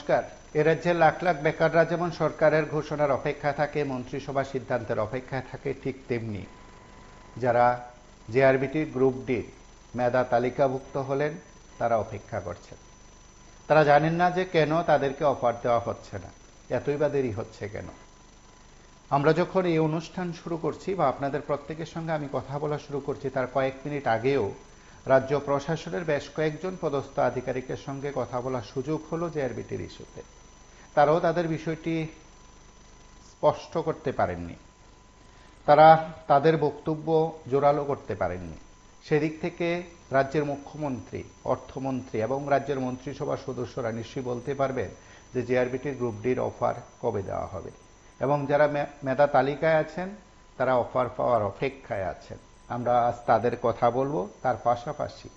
নমস্কার। এ রাজ্যের লাখ লাখ বেকাররা যেমন সরকারের ঘোষণার অপেক্ষায় থাকে, মন্ত্রিসভা সিদ্ধান্তের অপেক্ষায় থাকে, ঠিক তেমনি যারা জেআরবিটি গ্রুপ ডি মেধা তালিকাভুক্ত হলেন তারা অপেক্ষা করছেন। তারা জানেন না যে কেন তাদেরকে অফার দেওয়া হচ্ছে না, এতই বা দেরি হচ্ছে কেন। আমরা যখন এই অনুষ্ঠান শুরু করছি বা আপনাদের প্রত্যেকের সঙ্গে আমি কথা বলা শুরু করছি, তার কয়েক মিনিট আগেও রাজ্য প্রশাসনের বেশ কয়েকজন পদস্থ আধিকারিকের সঙ্গে কথা বলার সুযোগ হলো জেআরবিটির ইস্যুতে। তারাও তাদের বিষয়টি স্পষ্ট করতে পারেননি, তারা তাদের বক্তব্য জোরালো করতে পারেননি। সেদিক থেকে রাজ্যের মুখ্যমন্ত্রী, অর্থমন্ত্রী এবং রাজ্যের মন্ত্রিসভার সদস্যরা নিশ্চয়ই বলতে পারবেন যে জেআরবিটির গ্রুপ ডির অফার কবে দেওয়া হবে, এবং যারা মেধা তালিকায় আছেন তারা অফার পাওয়ার অপেক্ষায় আছেন। আমরা আজ তাদের কথা বলবো। তার পাশাপাশি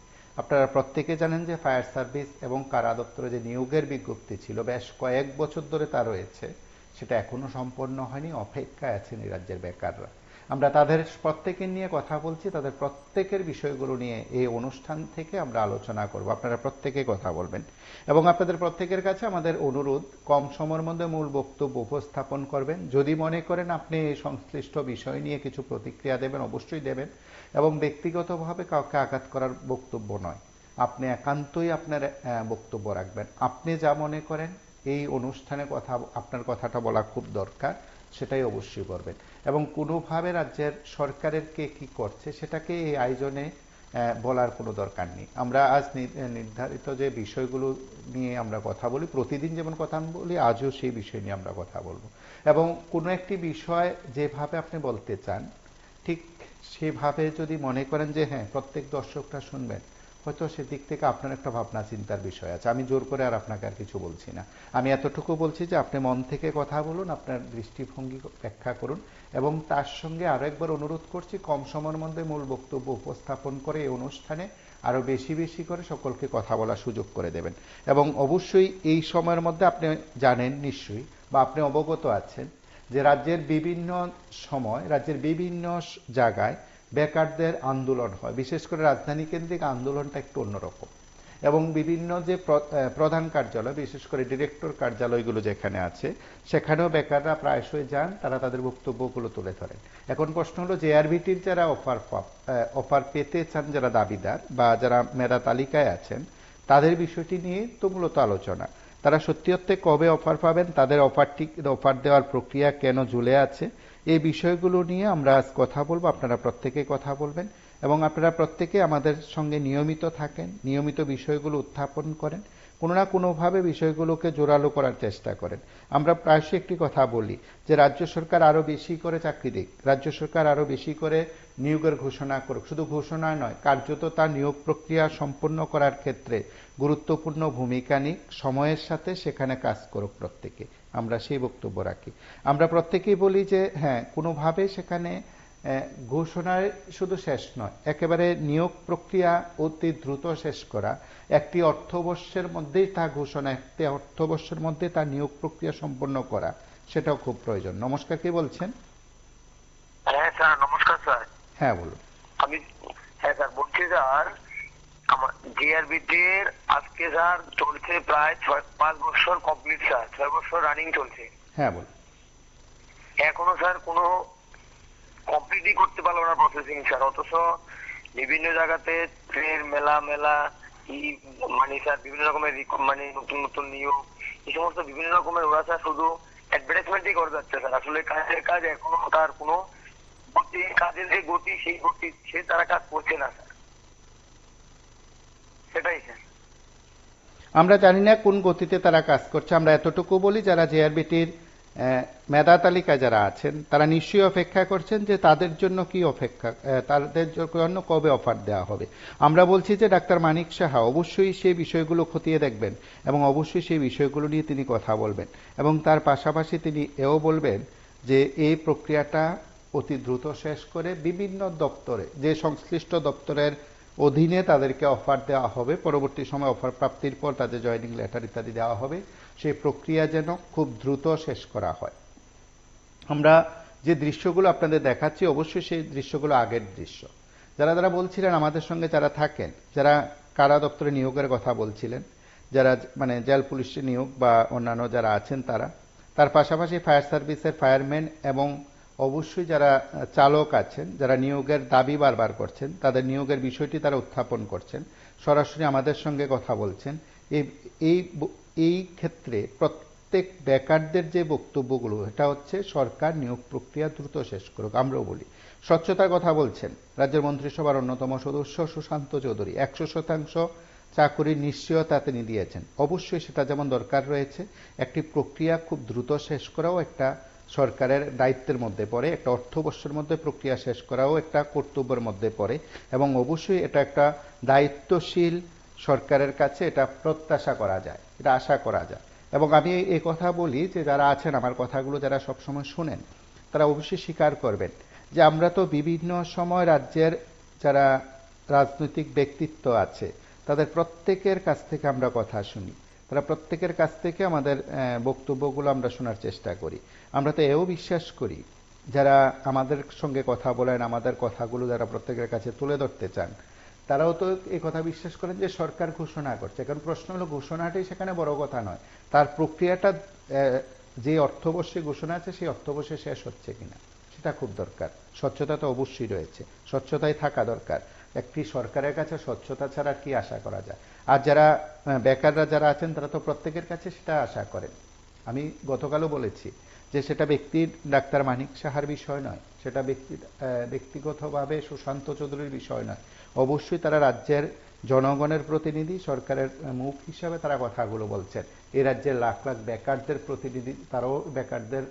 আপনারা প্রত্যেকে জানেন যে ফায়ার সার্ভিস এবং কারা দপ্তরে যে নিয়োগের বিজ্ঞপ্তি ছিল, বেশ কয়েক বছর ধরে তা রয়েছে, সেটা এখনো সম্পন্ন হয়নি, অপেক্ষায় আছেন এই রাজ্যের বেকাররা। আমরা তাদের প্রত্যেকের নিয়ে কথা বলছি, তাদের প্রত্যেকের বিষয়গুলো নিয়ে এই অনুষ্ঠান থেকে আমরা আলোচনা করব। আপনারা প্রত্যেকে কথা বলবেন এবং আপনাদের প্রত্যেকের কাছে আমাদের অনুরোধ, কম সময়ের মধ্যে মূল বক্তব্য উপস্থাপন করবেন। যদি মনে করেন আপনি এই সংশ্লিষ্ট বিষয় নিয়ে কিছু প্রতিক্রিয়া দেবেন, অবশ্যই দেবেন, এবং ব্যক্তিগতভাবে কাউকে আঘাত করার বক্তব্য নয়। আপনি একান্তই আপনার বক্তব্য রাখবেন। আপনি যা মনে করেন এই অনুষ্ঠানে কথা, আপনার কথাটা বলা খুব দরকার, সেটাই অবশ্যই করবেন। এবং কোনোভাবে রাজ্যের সরকারের কে কী করছে সেটাকে এই আয়োজনে বলার কোনো দরকার নেই। আমরা আজ নির্ধারিত যে বিষয়গুলো নিয়ে আমরা কথা বলি, প্রতিদিন যেমন কথা বলি, আজও সেই বিষয় নিয়ে আমরা কথা বলবো। এবং কোনো একটি বিষয় যেভাবে আপনি বলতে চান, ঠিক সেভাবে যদি মনে করেন যে হ্যাঁ প্রত্যেক দর্শকরা শুনবেন, হয়তো সেদিক থেকে আপনার একটা ভাবনা চিন্তার বিষয় আছে। আমি জোর করে আর আপনাকে আর কিছু বলছি না। আমি এতটুকু বলছি যে আপনি মন থেকে কথা বলুন, আপনার দৃষ্টিভঙ্গি ব্যাখ্যা করুন, এবং তার সঙ্গে আরও একবার অনুরোধ করছি কম সময়ের মধ্যে মূল বক্তব্য উপস্থাপন করে এই অনুষ্ঠানে আরও বেশি বেশি করে সকলকে কথা বলার সুযোগ করে দেবেন। এবং অবশ্যই এই সময়ের মধ্যে আপনি জানেন নিশ্চয়ই, বা আপনি অবগত আছেন যে রাজ্যের বিভিন্ন সময়, রাজ্যের বিভিন্ন জায়গায় বেকারদের আন্দোলন হয়। বিশেষ করে রাজধানী কেন্দ্রিক আন্দোলনটা একটু অন্যরকম, এবং বিভিন্ন যে প্রধান কার্যালয়, বিশেষ করে ডিরেক্টর কার্যালয়গুলো যেখানে আছে, সেখানেও বেকাররা প্রায়শই যান, তারা তাদের বক্তব্যগুলো তুলে ধরেন। এখন প্রশ্ন হলো জেআরবিটির যারা অফার পেতে চান, যারা দাবিদার বা যারা মেধা তালিকায় আছেন, তাদের বিষয়টি নিয়ে তো মূলত আলোচনা। তারা সত্যি অর্থে কবে অফার পাবেন, তাদের অফার দেওয়ার প্রক্রিয়া কেন ঝুলে আছে, এই বিষয়গুলো নিয়ে আমরা আজ কথা বলবো। আপনারা প্রত্যেকে কথা বলবেন এবং আপনারা প্রত্যেকে আমাদের সঙ্গে নিয়মিত থাকেন, নিয়মিত বিষয়গুলো উত্থাপন করেন, কোনো না কোনোভাবে বিষয়গুলোকে জোরালো করার চেষ্টা করেন। আমরা প্রায়শই একটি কথা বলি যে রাজ্য সরকার আরও বেশি করে চাকরি দিক, রাজ্য সরকার আরও বেশি করে নিয়োগের ঘোষণা করুক। শুধু ঘোষণা নয়, কার্যত তার নিয়োগ প্রক্রিয়া সম্পন্ন করার ক্ষেত্রে গুরুত্বপূর্ণ ভূমিকা নিক, সময়ের সাথে সেখানে কাজ করুক প্রত্যেকে। আমরা সেই বক্তব্য রাখি। আমরা প্রত্যেকেই বলি যে হ্যাঁ, কোনোভাবে সেখানে ঘোষণায় শুধু শেষ নয়, একেবারে নিয়োগ প্রক্রিয়া অতি দ্রুত শেষ করা, একটি অর্থবর্ষের মধ্যেই তা ঘোষণা, একটি অর্থবর্ষের মধ্যে তার নিয়োগ প্রক্রিয়া সম্পন্ন করা, সেটাও খুব প্রয়োজন। নমস্কার, কে বলছেন? হ্যাঁ স্যার, নমস্কার স্যার। হ্যাঁ বলুন। আমি হ্যাঁ স্যার বলছি স্যার, আমার জিআরবিটির আজকে স্যার চলছে প্রায় 5 বছর কমপ্লিট স্যার, 6 বছর রানিং চলছে। হ্যাঁ বলুন। এখনো স্যার কোনো কমপ্লিটই করতে পারলো না প্রসেসিং স্যার, অথচ বিভিন্ন জায়গাতে ট্রেন মেলা মেলা মানে স্যার বিভিন্ন রকমের মানে নতুন নতুন নিয়োগ, এই সমস্ত বিভিন্ন রকমের ওরা স্যার শুধু অ্যাডভার্টাইজমেন্টই করে যাচ্ছে স্যার। আসলে কাজের কাজ এখনো তার কোনো গতি, কাজের যে গতি সেই গতি সে তারা কাজ করছে না স্যার, সেটাই স্যার। আমরা জানি না কোন গতিতে তারা কাজ করছে। আমরা এতটুকু বলি, যারা জেআরবিটির মেধা তালিকায় যারা আছেন তারা নিশ্চয়ই অপেক্ষা করছেন যে তাদের জন্য কি অপেক্ষা, তাদের জন্য কবে অফার দেওয়া হবে। আমরা বলছি যে ডাক্তার মানিক সাহা অবশ্যই সেই বিষয়গুলো খতিয়ে দেখবেন এবং অবশ্যই সেই বিষয়গুলো নিয়ে তিনি কথা বলবেন, এবং তার পাশাপাশি তিনি এও বলবেন যে এই প্রক্রিয়াটা অতি দ্রুত শেষ করে বিভিন্ন দপ্তরে, যে সংশ্লিষ্ট দপ্তরের অধীনে তাদেরকে অফার দেওয়া হবে, পরবর্তী সময় অফার প্রাপ্তির পর তাদের জয়েনিং লেটার ইত্যাদি দেওয়া হবে, সেই প্রক্রিয়া যেন খুব দ্রুত শেষ করা হয়। আমরা যে দৃশ্যগুলো আপনাদের দেখাচ্ছি অবশ্যই সেই দৃশ্যগুলো আগের দৃশ্য। যারা যারা বলছিলেন আমাদের সঙ্গে, যারা থাকেন, যারা কারা দপ্তরে নিয়োগের কথা বলছিলেন, যারা মানে জেল পুলিশে নিয়োগ বা অন্যান্য যারা আছেন তার পাশাপাশি ফায়ার সার্ভিসের ফায়ারম্যান এবং অবশ্যই যারা চালক আছেন, যারা নিয়োগের দাবি বারবার করছেন, তাদের নিয়োগের বিষয়টি তারা উত্থাপন করছেন, সরাসরি আমাদের সঙ্গে কথা বলছেন। এই এই এই ক্ষেত্রে প্রত্যেক বেকারদের যে বক্তব্যগুলো, এটা হচ্ছে সরকার নিয়োগ প্রক্রিয়া দ্রুত শেষ করুক। আমরাও বলি স্বচ্ছতার কথা বলছেন রাজ্যের মন্ত্রিসভার অন্যতম সদস্য সুশান্ত চৌধুরী 100% চাকুরির নিশ্চয়তা তিনি দিয়েছেন। অবশ্যই সেটা যেমন দরকার রয়েছে, একটি প্রক্রিয়া খুব দ্রুত শেষ করাও একটা সরকারের দায়িত্বের মধ্যে পড়ে, একটা অর্থবর্ষের মধ্যে প্রক্রিয়া শেষ করাও একটা কর্তব্যের মধ্যে পড়ে, এবং অবশ্যই এটা একটা দায়িত্বশীল সরকারের কাছে এটা প্রত্যাশা করা যায়, এটা আশা করা যায়। এবং আমি এই কথা বলি যে যারা আছেন আমার কথাগুলো যারা সবসময় শুনেন, তারা অবশ্যই স্বীকার করবেন যে আমরা তো বিভিন্ন সময় রাজ্যের যারা রাজনৈতিক ব্যক্তিত্ব আছে তাদের প্রত্যেকের কাছ থেকে আমরা কথা শুনি, তারা প্রত্যেকের কাছ থেকে আমাদের বক্তব্যগুলো আমরা শোনার চেষ্টা করি। আমরা তো এও বিশ্বাস করি যারা আমাদের সঙ্গে কথা বলেন, আমাদের কথাগুলো যারা প্রত্যেকের কাছে তুলে ধরতে চান, তারাও তো এই কথা বিশ্বাস করেন যে সরকার ঘোষণা করছে। কারণ প্রশ্ন হলো ঘোষণাটাই সেখানে বড় কথা নয়, তার প্রক্রিয়াটা যে অর্থবর্ষে ঘোষণা আছে সেই অর্থবর্ষে শেষ হচ্ছে কিনা সেটা খুব দরকার। স্বচ্ছতা তো অবশ্যই রয়েছে, স্বচ্ছতাই থাকা দরকার। একটি সরকারের কাছে স্বচ্ছতা ছাড়া কি আশা করা যায়? আর যারা বেকাররা যারা আছেন তারা তো প্রত্যেকের কাছে সেটা আশা করেন। আমি গতকালও বলেছি যে সেটা ব্যক্তির ডাক্তার মানিক সাহার বিষয় নয়, সেটা ব্যক্তিগতভাবে সুশান্ত চৌধুরীর বিষয় নয়। অবশ্যই তারা রাজ্যের জনগণের প্রতিনিধি, সরকারের মুখ হিসাবে তারা কথাগুলো বলছেন। এই রাজ্যের লাখ লাখ বেকারদের প্রতিনিধি, তারাও বেকারদের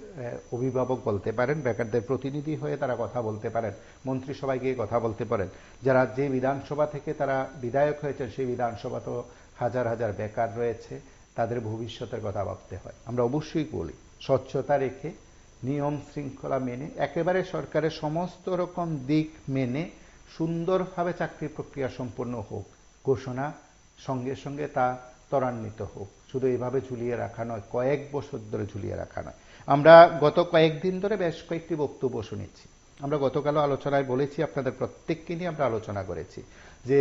অভিভাবক বলতে পারেন, বেকারদের প্রতিনিধি হয়ে তারা কথা বলতে পারেন, মন্ত্রিসভায় গিয়ে কথা বলতে পারেন। যারা যে বিধানসভা থেকে তারা বিধায়ক হয়েছেন সেই বিধানসভা তো হাজার হাজার বেকার রয়েছে, তাদের ভবিষ্যতের কথা ভাবতে হয়। আমরা অবশ্যই বলি স্বচ্ছতা রেখে, নিয়ম শৃঙ্খলা মেনে, একেবারে সরকারের সমস্ত রকম দিক মেনে সুন্দরভাবে চাকরি প্রক্রিয়া সম্পন্ন হোক, ঘোষণা সঙ্গে সঙ্গে তা ত্বরান্বিত হোক। শুধু এইভাবে ঝুলিয়ে রাখা নয়, কয়েক বছর ধরে ঝুলিয়ে রাখা নয়। আমরা গত কয়েকদিন ধরে বেশ কয়েকটি বক্তব্য শুনেছি। আমরা গতকালও আলোচনায় বলেছি, আপনাদের প্রত্যেককে নিয়ে আমরা আলোচনা করেছি যে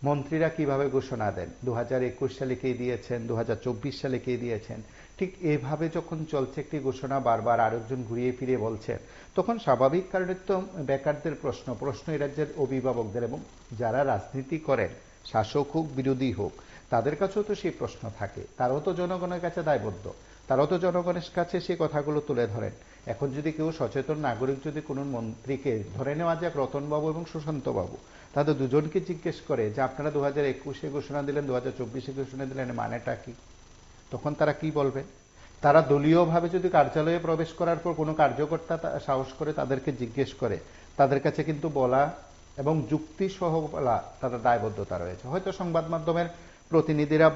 মন্ত্রীরা কিভাবে ঘোষণা দেন। 2021 সালে কে দিয়েছেন, 2024 সালে কে দিয়েছেন। ঠিক এইভাবে যখন চলছে একটি ঘোষণা, বারবার আরেকজন ঘুরিয়ে ফিরিয়ে বলছেন, তখন স্বাভাবিক কারণে তো বেকারদের প্রশ্ন এই রাজ্যের অভিভাবকদের এবং যারা রাজনীতি করেন, শাসক হোক বিরোধী হোক, তাদের কাছেও তো সেই প্রশ্ন থাকে। তারাও তো জনগণের কাছে দায়বদ্ধ, তারাও তো জনগণের কাছে সেই কথাগুলো তুলে ধরেন। এখন যদি কেউ সচেতন নাগরিক যদি কোনো মন্ত্রীকে ধরে নেওয়া যাক রতনবাবু এবং সুশান্তবাবু, তাদের দুজনকে জিজ্ঞেস করে যে আপনারা 2021-এ ঘোষণা দিলেন, 2024-এ ঘোষণা দিলেন, মানেটা কি? তখন তারা কি বলবে? তারা দলীয়ভাবে যদি কার্যালয়ে প্রবেশ করার পর কোনো কার্যকর্তা সাহস করে তাদেরকে জিজ্ঞেস করে, তাদের কাছে কিন্তু বলা এবং যুক্তি সহ বলা তাদের দায়বদ্ধতা রয়েছে। হয়তো সংবাদ মাধ্যমের প্রতিনিধিরা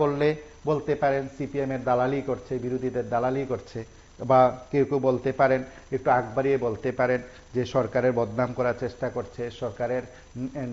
বলতে পারেন সিপিএম এর দালালি করছে, বিরোধীদের দালালি করছে, বা কেউ কেউ বলতে পারেন, একটু আগ বাড়িয়ে বলতে পারেন যে সরকারের বদনাম করার চেষ্টা করছে, সরকারের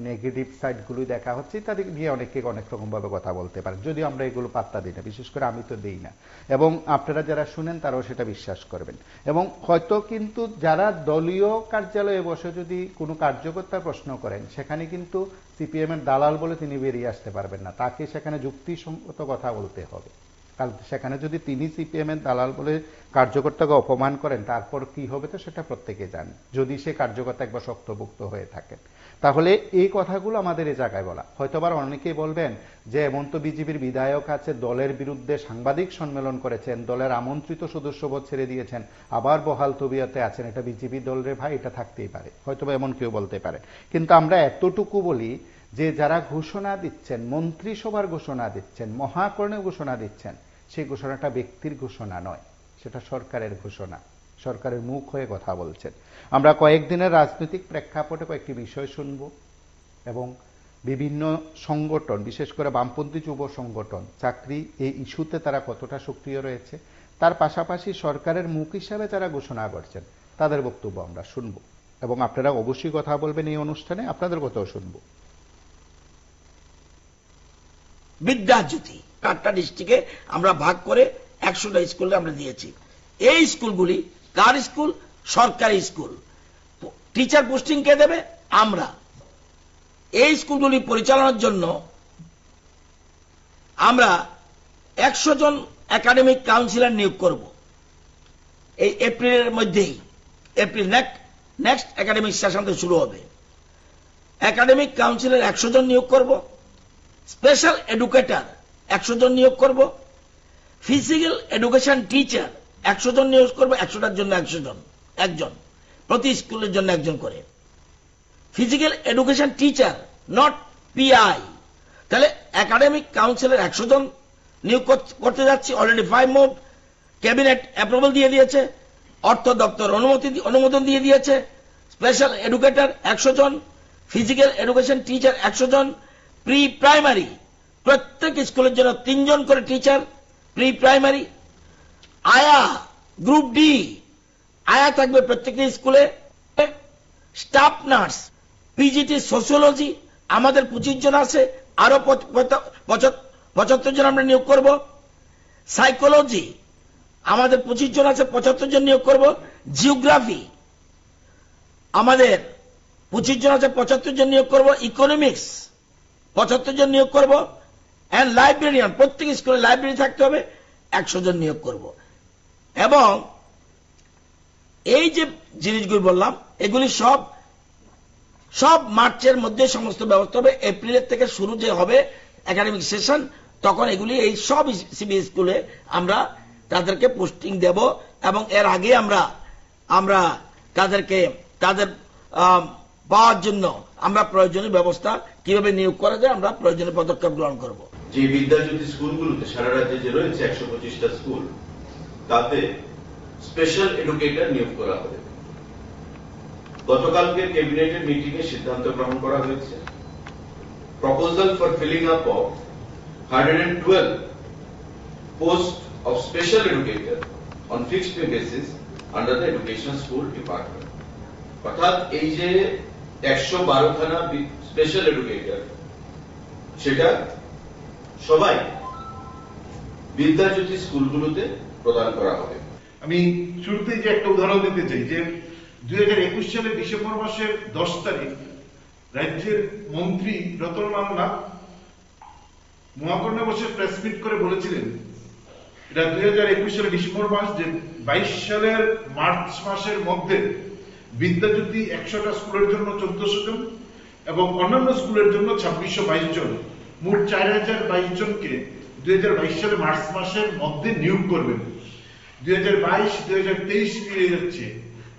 নেগেটিভ সাইডগুলোই দেখা হচ্ছে, ইত্যাদি নিয়ে অনেকে অনেক রকমভাবে কথা বলতে পারেন। যদিও আমরা এগুলো পাত্তা দিই না, বিশেষ করে আমি তো দিই না, এবং আপনারা যারা শুনেন তারাও সেটা বিশ্বাস করবেন। এবং হয়তো কিন্তু যারা দলীয় কার্যালয়ে বসে যদি কোনো কার্যকর্তার প্রশ্ন করেন, সেখানে কিন্তু সিপিএম এর দালাল বলে তিনি বেরিয়ে আসতে পারবেন না, তাকে সেখানে যুক্তিসঙ্গত কথা বলতে হবে। কারণ সেখানে যদি তিনি সিপিএম এর দালাল বলে কার্যকর্তাকে অপমান করেন, তারপর কি হবে তো সেটা প্রত্যেকে জানে, যদি সে কার্যকর্তা একবার শক্তপোক্ত হয়ে থাকেন। তাহলে এই কথাগুলো আমাদের এই জায়গায় বলা। হয়তো আবার অনেকেই বলবেন যে এমন তো বিজেপির বিধায়ক আছে, দলের বিরুদ্ধে সাংবাদিক সম্মেলন করেছেন, দলের আমন্ত্রিত সদস্যপদ ছেড়ে দিয়েছেন, আবার বহাল তবিয়তে আছেন, এটা বিজেপি দলের ভাই, এটা থাকতেই পারে, হয়তো বা এমন কেউ বলতে পারে। কিন্তু আমরা এতটুকু বলি যে যারা ঘোষণা দিচ্ছেন, মন্ত্রিসভার ঘোষণা দিচ্ছেন, মহাকর্ণে ঘোষণা দিচ্ছেন, সেই ঘোষণাটা ব্যক্তির ঘোষণা নয়, সেটা সরকারের ঘোষণা, সরকারের মুখ হয়ে কথা বলছেন। আমরা কয়েকদিনের রাজনৈতিক প্রেক্ষাপটে কয়েকটি বিষয় শুনব, এবং বিভিন্ন সংগঠন, বিশেষ করে বামপন্থী যুব সংগঠন, চাকরি এই ইস্যুতে তারা কতটা সক্রিয় রয়েছে, তার পাশাপাশি সরকারের মুখ হিসাবে যারা ঘোষণা করছেন তাদের বক্তব্য আমরা শুনব, এবং আপনারা অবশ্যই কথা বলবেন এই অনুষ্ঠানে, আপনাদের কথাও শুনব। বিদ্যাজ্যোতি 4টা ডিস্ট্রিক্টে আমরা ভাগ করে 100টা স্কুলে আমরা দিয়েছি। এই স্কুলগুলি কার স্কুল? সরকারি স্কুল। টিচার পোস্টিং কে দেবে? আমরা। এই স্কুলগুলি পরিচালনার জন্য আমরা 100 জন একাডেমিক কাউন্সিলর নিয়োগ করব এই এপ্রিলের মধ্যেই। এপ্রিল নেক্সট একাডেমিক সেশন থেকে শুরু হবে। একাডেমিক কাউন্সিলর 100 জন নিয়োগ করব, স্পেশাল এডুকেটর 100 জন নিয়োগ করব, ফিজিক্যাল এডুকেশন টিচার 100 জন নিয়োগ করব। 100টার জন্য 100 জন, একজন প্রতি স্কুলের জন্য একজন করে। Physical education teacher, not PI. তাহলে একাডেমিক কাউন্সিলর 100 জন নিয়োগ করতে যাচ্ছি। অলরেডি 5 মোড ক্যাবিনেট অ্যাপ্রুভাল দিয়ে দিয়েছে, অর্থ দপ্তর অনুমোদন দিয়ে দিয়েছে। স্পেশাল এডুকেটর 100 জন, ফিজিক্যাল এডুকেশন টিচার 100 জন, প্রি প্রাইমারি প্রত্যেক স্কুলের জন্য 3 জন করে টিচার প্রি প্রাইমারি। আয়া গ্রুপ ডি, আয়া থাকবে প্রত্যেকটি স্কুলে। স্টাফ নার্স, পিজিটি সোশিওলজি আমাদের 25 জন আছে, আরো 75 জন আমরা নিয়োগ করব। সাইকোলজি আমাদের 25 জন আছে, 75 জন নিয়োগ করব। জিওগ্রাফি আমাদের 25 জন আছে, 75 জন নিয়োগ করব। ইকোনমিক্স 75 জন নিয়োগ করব। এন্ড লাইব্রেরিয়ান, প্রত্যেক স্কুলে লাইব্রেরি থাকতে হবে, 100 জন নিয়োগ করব। এবং এই যে জিনিসগুলো বললাম এগুলি সব মার্চের মধ্যে সমস্ত ব্যবস্থা হবে। এপ্রিলের থেকে শুরু যে হবে একাডেমিক সেশন, তখন এগুলি এই সব সিবিএস স্কুলে আমরা তাদেরকে পোস্টিং দেব। এবং এর আগে আমরা তাদেরকে তাদের পাওয়ার জন্য আমরা প্রয়োজনীয় ব্যবস্থা কিভাবে নিয়োগ করা যায় আমরা প্রয়োজনীয় পদক্ষেপ গ্রহণ করব। যে বিদ্যাজ্যোতি স্কুলগুলোতে সারা রাজ্যে যে রয়েছে 125টা স্কুল, তাতে স্পেশাল এডুকেটর নিয়োগ করা হবে। গতকালকে ক্যাবিনেটের মিটিং এ সিদ্ধান্ত গ্রহণ করা হয়েছে proposal for filling up of 112 post of special educator on fixed pay basis under the education school department. অর্থাৎ এই যে 112 খানা স্পেশাল এডুকেটর, সেটা সবাই বিদ্যাজ্যোতি স্কুলগুলোতে প্রদান করা হবে। আমি শুরুতেই যে একটা উদাহরণ দিতে চাই যে 2021 সালের ডিসেম্বর মাসের 10 তারিখ রাজ্যের মন্ত্রী রতনলাল নাথ মহাকরণে বসে প্রেস মিট করে বলেছিলেন এটা 2021 সালের ডিসেম্বর মাস, যে 22 সালের মার্চ মাসের মধ্যে বিদ্যাজ্যোতি 100টা স্কুলের জন্য 1400 জন এবং অন্যান্য স্কুলের জন্য 2622 জন, মোট 4022 জনকে 2022 সালের মার্চ মাসের মধ্যে নিয়োগ করবেন। 2022-2023 পেরিয়ে যাচ্ছে,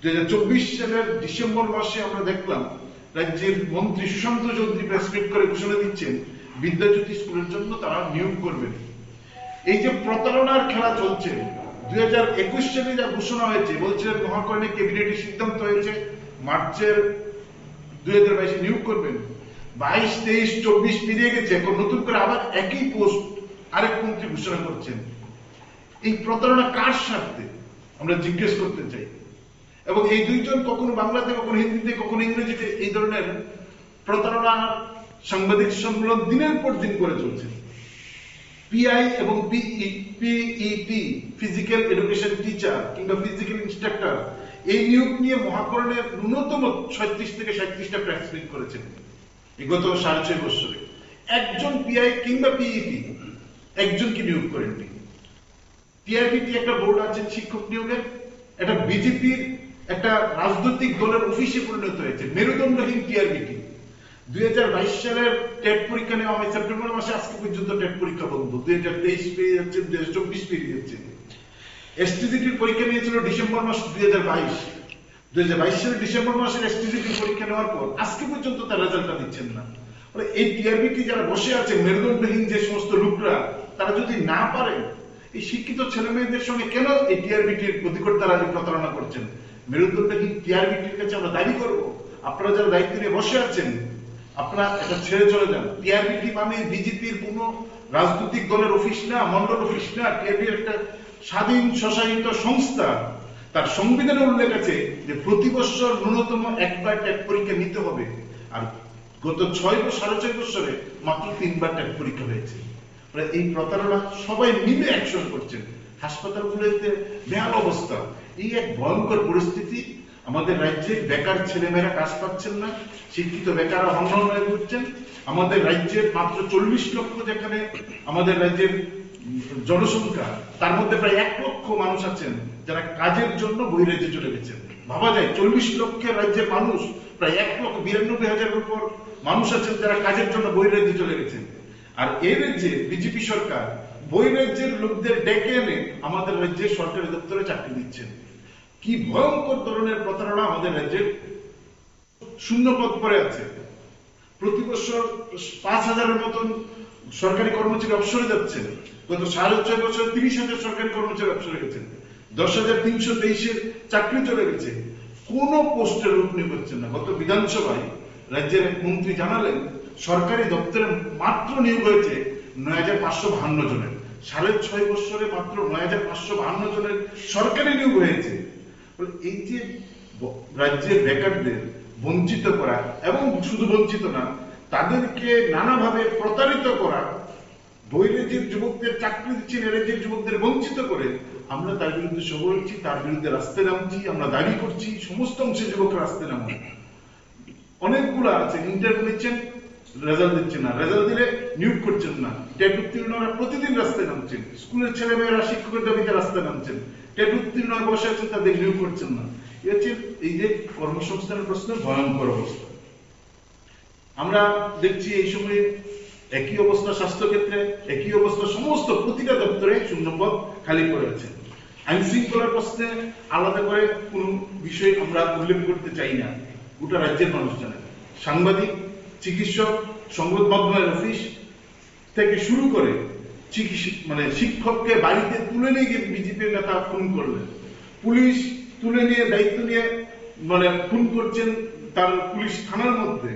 2024 সালের ডিসেম্বর মাসে আমরা দেখলাম রাজ্যের মন্ত্রী সুশান্ত চৌধুরী প্রেস মিট করে ঘোষণা দিচ্ছেন বিদ্যাজ্যোতি স্কুলের জন্য তারা নিয়োগ করবেন। এই যে প্রতারণার খেলা চলছে, 2021 সালে যা ঘোষণা হয়েছে, বলছিলেন মহাকরণে ক্যাবিনেটের সিদ্ধান্ত হয়েছে মার্চের 2022 নিয়োগ করবেন। 22, 23, 24 পেরিয়ে গেছে, এখন নতুন করে আবার একই পোস্ট আরেক মন্ত্রী ঘোষণা করছেন। এই প্রতারণা কার স্বার্থে আমরা জিজ্ঞেস করতে চাই। এবং এই দুইজন কখনো বাংলাতে, কখনো হিন্দিতে, কখনো ইংরেজিতে এই ধরনের প্রতারণা সাংবাদিক সম্মেলন দিনের পর দিন করে চলছে। পিআই এবং পিইটি, ফিজিক্যাল এডুকেশন টিচার কিংবা ফিজিক্যাল ইনস্ট্রাক্টর, এই নিয়োগ নিয়ে মহাকরণের ন্যূনতম 36 থেকে 37টা প্রেস মিট করেছেন বিগত 6.5 বছরে। একজন পিআই কিংবা পিইটি একজনকে নিয়োগ করেননি। টিআরবিটি একটা বোর্ড আছে শিক্ষক নিয়োগের, এটা বিজেপির একটা রাজনৈতিক দলের অফিসে পরিণত হয়েছে, মেরুদণ্ডহীন টিআরবিটি। 2022 সালের টেট পরীক্ষা নেওয়া হয় সেপ্টেম্বর মাসে, আজকে পর্যন্ত টেট পরীক্ষা বন্ধ। 2023 পেরিয়ে যাচ্ছে, 2024 পেরিয়ে যাচ্ছে। এসটিজিটির পরীক্ষা নিয়েছিল ডিসেম্বর মাস 2022 সালের ডিসেম্বর মাসের এসটিজিটির পরীক্ষা নেওয়ার পর আজকে পর্যন্ত তার রেজাল্টটা দিচ্ছেন না। এই টিআরবিটি যারা বসে আছে, মেরুদণ্ডহীন যে সমস্ত লোকরা, তারা যদি না পারে এই শিক্ষিত ছেলে মেয়েদের সঙ্গে কেন এই টিআরবিটির অধিকর্তারা প্রতারণা করছেন? মেরুদণ্ডহীন টিআরবিটির কাছে আমরা দাবি করব, আপনারা যারা দায়িত্ব নিয়ে বসে আছেন, আপনারা এটা ছেড়ে চলে যান। টিআরবিটি মানে বিজেপির কোন রাজনৈতিক দলের অফিস না, মন্ডল অফিস না। টিআরবি একটা স্বাধীন স্বশাসিত সংস্থা। তার সংবিধানে উল্লেখ আছে যে প্রতি বছর ন্যূনতম একবার টেট পরীক্ষা নিতে হবে। আর গত 6.5 বছরে মাত্র 3বার টেট পরীক্ষা হয়েছে। এই প্রতারণা সবাই মিলে অ্যাকশন করছেন। হাসপাতালগুলোতে বেহাল অবস্থা। এই এক ভয়ঙ্কর পরিস্থিতি। আমাদের রাজ্যে বেকার ছেলেমেয়েরা কাজ পাচ্ছেন না, শিক্ষিত বেকাররা হন্যহন্য হয়ে ঘুরছেন। আমাদের রাজ্যের মাত্র 40 লক্ষ, যেখানে আমাদের রাজ্যের জনসংখ্যা, তার মধ্যে প্রায় 1 লক্ষ মানুষ আছেন যারা কাজের জন্য বহিরাজ্যে চলে গেছেন। ভাবা যায় 40 লক্ষের রাজ্যের মানুষ, প্রায় 1,92,000 উপর মানুষ আছেন যারা কাজের জন্য বহিরাজ্যে চলে গেছেন। আর এই রাজ্যে বিজেপি সরকার বহিরাজ্যের লোকদের ডেকে এনে আমাদের রাজ্যে সরকারি দপ্তরে চাকরি দিচ্ছেন। কি ভয়ঙ্কর ধরনের প্রতারণা! আমাদের রাজ্যে শূন্য পদ পড়ে আছে। প্রতি বছর 5,000-এর মতন সরকারি কর্মচারী অবসরে যাচ্ছেন। গত 6.5 বছর 30,000 সরকারি কর্মচারী অবসরে গেছেন। 10,323-এর চাকরি চলে গেছে। কোন পোস্টে লোক নিয়োগ হচ্ছে না। গত বিধানসভায় রাজ্যের এক মন্ত্রী জানালেন সরকারি দপ্তরে মাত্র নিয়োগ হয়েছে 9,552 জনের। 6.5 বছরে মাত্র 9,552 জনের সরকারি নিয়োগ হয়েছে। এই যে রাজ্যের বেকারদের বঞ্চিত করা, এবং শুধু বঞ্চিত না, তাদেরকে নানাভাবে প্রতারিত করা, বহিরাজ্যের যুবকদের চাকরি দিচ্ছেন, রাজ্যের যুবকদের বঞ্চিত করে, আমরা তার বিরুদ্ধে সরব হচ্ছি, তার বিরুদ্ধে রাস্তায় নামছি, আমরা দাবি করছি সমস্ত অংশের যুবকরা রাস্তায় নামুন। অনেকগুলো আছে, ইন্টারভিউ নিচ্ছেন, রেজাল্ট দিচ্ছেন না, রেজাল্ট দিলে নিয়োগ করছেন না, টেট উত্তীর্ণরা প্রতিদিন রাস্তায় নামছেন, স্কুলের ছেলেমেয়েরা শিক্ষকের দাবিতে রাস্তায় নামছেন, টেট উত্তীর্ণ বসে আছেন, তাদের নিয়োগ করছেন না। এই যে কর্মসংস্থানের প্রশ্নের ভয়ঙ্কর অবস্থা আমরা দেখছি। এই সময়ে একই অবস্থা স্বাস্থ্য ক্ষেত্রে, একই অবস্থা সমস্ত প্রতিটা দপ্তরে শূন্যপদ খালি পড়ে আছে। আইন শৃঙ্খলার প্রশ্নে আলাদা করে কোন বিষয় আমরা উল্লেখ করতে চাই না, গোটা রাজ্যের মানুষ জানে। সাংবাদিক, চিকিৎসক, সংবাদ মাধ্যমের অফিস থেকে শুরু করে শিক্ষককে বাড়িতে তুলে নিয়ে গিয়ে বিজেপির নেতা খুন করলেন, পুলিশ তুলে নিয়ে দায়িত্ব নিয়ে খুন করছেন তার পুলিশ থানার মধ্যে,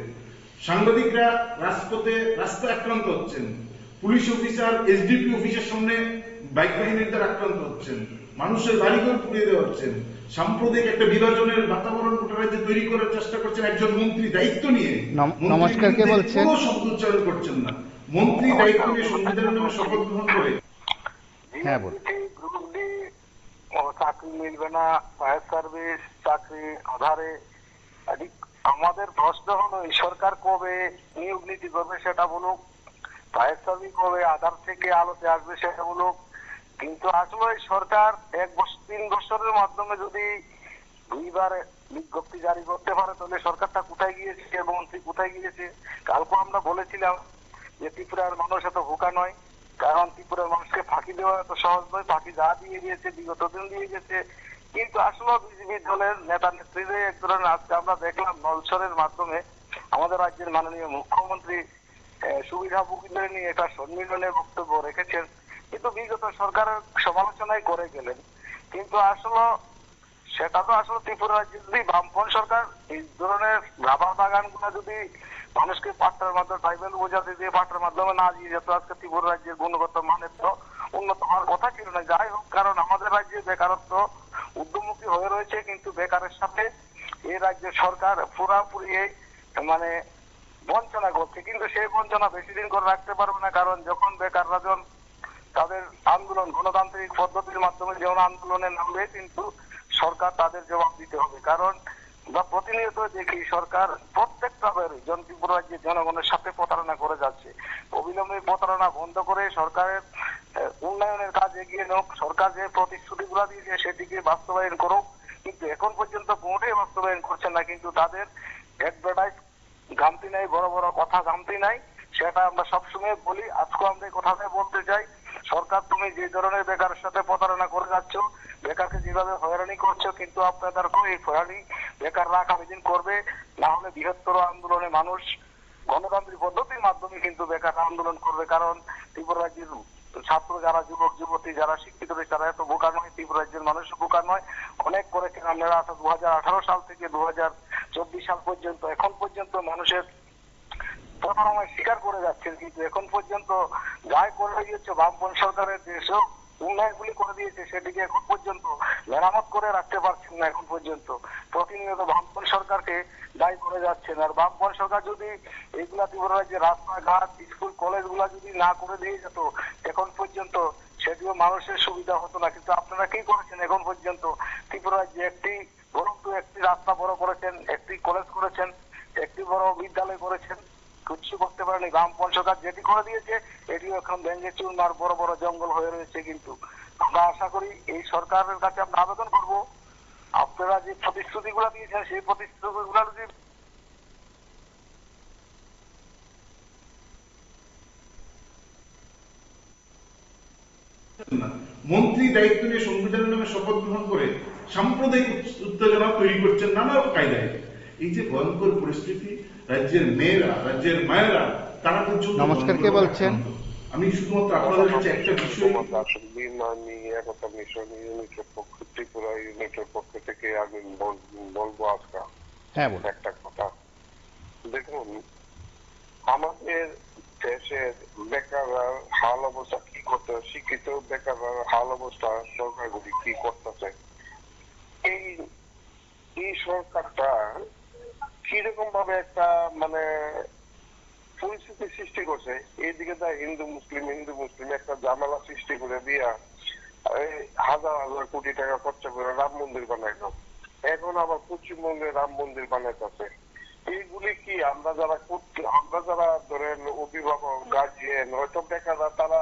সাংবাদিকরা রাজপথে রাস্তায় আক্রান্ত হচ্ছেন, পুলিশ অফিসার এসডিপি অফিসের সামনে বাইক বাহিনীর দ্বারা আক্রান্ত হচ্ছেন, মানুষের বাড়িঘর পুড়িয়ে দেওয়া হচ্ছেন, সাম্প্রদায়িক একটা বিভাজনের বাতাবরণ গোটা রাজ্যে তৈরি করার চেষ্টা করছেন একজন মন্ত্রী দায়িত্ব নিয়ে। নমস্কার, কে বলছেন? কোনো শব্দ উচ্চারণ করছেন না। মন্ত্রী দায়িত্ব নিয়ে সংবিধানের নামে শপথ গ্রহণ করে। হ্যাঁ, বল। চাকরি মিলবে না, ফায়ার সার্ভিস চাকরি আধারে। আমাদের প্রশ্ন হলো এই সরকার কবে নিয়োগ নীতি করবে সেটা বলুক, ফায়ার সার্ভিস কবে আধার থেকে আলোতে আসবে সেটা বলুক। কিন্তু আসলে এই সরকার 3 বছরের মাধ্যমে যদি 2বার বিজ্ঞপ্তি জারি করতে পারে তাহলে সরকারটা কোথায় গিয়েছে, মন্ত্রী কোথায় গিয়েছে? কালকে আমরা বলেছিলাম যে ত্রিপুরার মানুষ এত বোকা নয়, কারণ ত্রিপুরার মানুষকে ফাঁকি দেওয়া এত সহজ নয়। ফাঁকি যা দিয়ে দিয়েছে বিগত দিন দিয়ে গেছে। কিন্তু আসলে বিজেপি দলের নেতা নেত্রীদের এক ধরনের আজকে আমরা দেখলাম নলছরের মাধ্যমে আমাদের রাজ্যের মাননীয় মুখ্যমন্ত্রী সুবিধাভোগীদের নিয়ে একটা সম্মিলনে বক্তব্য রেখেছেন, কিন্তু বিগত সরকারের সমালোচনাই করে গেলেন। কিন্তু আসলে সেটা তো আসলে ত্রিপুরা রাজ্যে যদি বামপন্থী সরকার এই ধরনের রাবার বাগানগুলো যদি মানুষকে পাট্টার মাধ্যমে ট্রাইবেল বোঝাতে দিয়ে পাট্টার মাধ্যমে না দিয়ে যেত, আজকে ত্রিপুরা রাজ্যের গুণগত মানের তো উন্নত হওয়ার কথা ছিল না। যাই হোক, কারণ আমাদের রাজ্যে বেকারত্ব উদ্যমুখী হয়ে রয়েছে, কিন্তু বেকারের সাথে এই রাজ্যের সরকার পুরাপুরি বঞ্চনা করছে। কিন্তু সেই বঞ্চনা বেশি দিন করে রাখতে পারবে না, কারণ যখন বেকাররা তাদের আন্দোলন গণতান্ত্রিক পদ্ধতির মাধ্যমে যেমন আন্দোলনে নামবে, কিন্তু সরকার তাদের জবাব দিতে হবে। কারণ আমরা প্রতিনিয়ত দেখি সরকার প্রত্যেকটা ত্রিপুরা রাজ্যের জনগণের সাথে প্রতারণা করে যাচ্ছে। অবিলম্বে প্রতারণা বন্ধ করে সরকারের উন্নয়নের কাজ এগিয়ে নোক, সরকার যে প্রতিশ্রুতিগুলো দিয়েছে সেটিকে বাস্তবায়ন করুক। কিন্তু এখন পর্যন্ত কোনোটাই বাস্তবায়ন করছে না। কিন্তু তাদের অ্যাডভার্টাইজ গামতি নাই, বড় বড় কথা গামতি নাই, সেটা আমরা সবসময় বলি। আজকেও আমরা এই কথাটাই বলতে চাই, সরকার তুমি যে ধরনের বেকারের সাথে প্রতারণা করে যাচ্ছ, বেকারকে যেভাবে হয়রানি করছো, কিন্তু আপনাদেরকেও এই হয়রানি বেকাররা আগামী দিন করবে। না হলে বৃহত্তর আন্দোলনে মানুষ গণতান্ত্রিক পদ্ধতির মাধ্যমে কিন্তু বেকার আন্দোলন করবে। কারণ ত্রিপুরা রাজ্যের ছাত্র যারা, যুবক যুবতী যারা শিক্ষিত রয়েছে তারা এত বোকা নয়, ত্রিপুরা রাজ্যের মানুষ বোকা নয়। অনেক করেছেন আপনারা 2018 সাল থেকে 2024 সাল পর্যন্ত, এখন পর্যন্ত মানুষের প্রতারণায় স্বীকার করে যাচ্ছেন। কিন্তু এখন পর্যন্ত যাই করে দিয়েছে বামপন্থী সরকারের দেশও উন্নয়নগুলি করে দিয়েছে, সেটিকে এখন পর্যন্ত মেরামত করে রাখতে পারছেন না। এখন পর্যন্ত প্রতিনিয়ত বামপন্থী সরকারকে দায়ী করে যাচ্ছেন। আর বামপন্থী সরকার যদি এইগুলা ত্রিপুরা রাজ্যের রাস্তাঘাট, স্কুল, কলেজগুলা যদি না করে দিয়ে যেত এখন পর্যন্ত, সেটিও মানুষের সুবিধা হতো না। কিন্তু আপনারা কি করেছেন এখন পর্যন্ত? ত্রিপুরা রাজ্যে একটি রাস্তা বড় করেছেন, একটি কলেজ করেছেন, একটি বড় বিদ্যালয় করেছেন, কিচ্ছু করতে পারেনি। গ্রাম পঞ্চায়েত যেটি করে দিয়েছে এটিও এখন ভেঙে চুরমার বড় বড় জঙ্গল হয়ে রয়েছে। কিন্তু আমরা আশা করি এই সরকারের কাছে আমরা আবেদন করব, আপনারা যে প্রতিশ্রুতিগুলো দিয়েছেন সেই প্রতিশ্রুতিগুলো যদি না, মন্ত্রী দায়িত্ব নিয়ে সংবিধানের নামে শপথ গ্রহণ করে সাম্প্রদায়িক উত্তেজনা তৈরি করছেন নানা কায়দায়। এই যে ভয়ঙ্কর পরিস্থিতি, রাজ্যের মেয়েরা, রাজ্যের মায়েরা তারা পর্যন্ত নমস্কার, কে বলছেন? আমি শুধুমাত্র আপনাদের কাছে একটা বিষয় একতা মিশন ইউনিটের পক্ষ, ত্রিপুরা ইউনিটের পক্ষ থেকে আমি বলবো আজকে হ্যাঁ বলুন। একটা কথা। দেখুন, আমাদের দেশের বেকাররা হাল অবস্থা কি করতে, শিক্ষিত বেকাররা হাল অবস্থা সরকারগুলি কি করতেছে, এই সরকারটা কিরকম ভাবে একটা মানে পরিস্থিতি সৃষ্টি করছে। এইদিকে তা হিন্দু মুসলিম একটা ঝামেলা সৃষ্টি করে দিয়া হাজার হাজার কোটি টাকা খরচা করে রাম মন্দির বানাইলো। এখন আবার পশ্চিমবঙ্গে রাম মন্দির বানাইতেছে। এইগুলি কি আমরা যারা ধরেন অভিভাবক, গার্জিয়ান, হয়তো বেকাররা তারা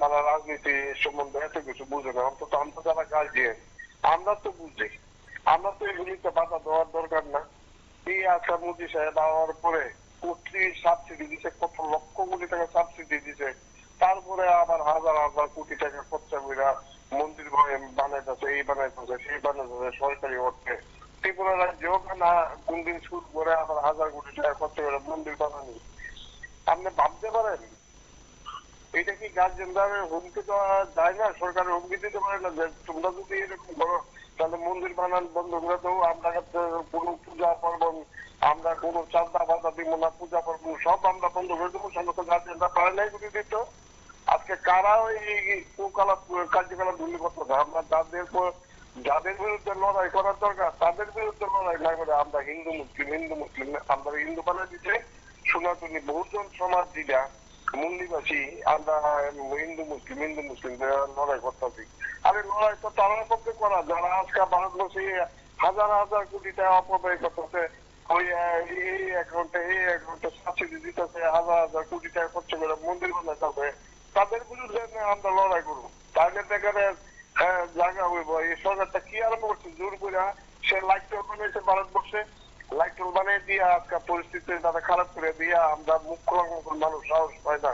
তারা রাজনীতি সম্বন্ধে এত কিছু বুঝে না, অন্তত আমরা যারা গার্জিয়ান আমরা তো বুঝি, আমরা তো এগুলিতে বাধা দেওয়ার দরকার না। এই আশা মোদী সাহেব আওয়ার পরে কোটি সাবসিডি দিছে, কত লক্ষ কোটি টাকা সাবসিডি দিছে, তারপরে আবার হাজার হাজার কোটি টাকা খরচা করে মন্দির বানাইতেছে, এই বানাইতেছে, সেই বানাইতেছে সরকারি অর্থে। ত্রিপুরা রাজ্যেও না কোনদিন সুদ করে আবার হাজার কোটি টাকা খরচা করে মন্দির বানানি। আপনি ভাবতে পারেন এটা কি গার্জেনরা হুমকি দেওয়া যায় না? সরকারের হুমকি দিতে পারে না যে তোমরা যদি এরকম করো তাহলে মন্দির বানান বন্ধ করে দেবো, আমরা কোনো পূজা পার্বণ, আমরা কোনো চাঁদা বাধা দিব না, পূজা পার্বণ সব আমরা বন্ধ করে দেবো। সমস্ত গার্জেনরা পারে নাই করে দিত। আজকে কারা ওই কার্যকলাপ ধুলি করতেছে? আমরা যাদের বিরুদ্ধে লড়াই করার দরকার তাদের বিরুদ্ধে লড়াই না করে আমরা হিন্দু মুসলিম আমরা হিন্দু বানাই দিচ্ছে সনাতনী বহুজন সমাজ দিলা মূল্যবাসী আমরা হিন্দু মুসলিম লড়াই করতেছি। আরে লড়াই তো তার পক্ষে করা যারা আজকে ভারতবর্ষে হাজার হাজার কোটি টাকা অপব্যয় করতেছে, ওই এই অ্যাকাউন্টে সাবসিডি দিতেছে, হাজার হাজার কোটি টাকা খরচ করে মন্দির বানাইতেছে, তাদের বিরুদ্ধে আমরা লড়াই করবো। তাহলে বেকারের জায়গা হইব। এই সরকারটা কি আরম্ভ করছে জোর করে, সে লাইটল বানিয়েছে ভারতবর্ষে, লাইটল বানিয়ে দিয়ে আজকে পরিস্থিতি তারা খারাপ করে দিয়ে আমরা মুখ খোলার মতন মানুষ সাহস পায় না।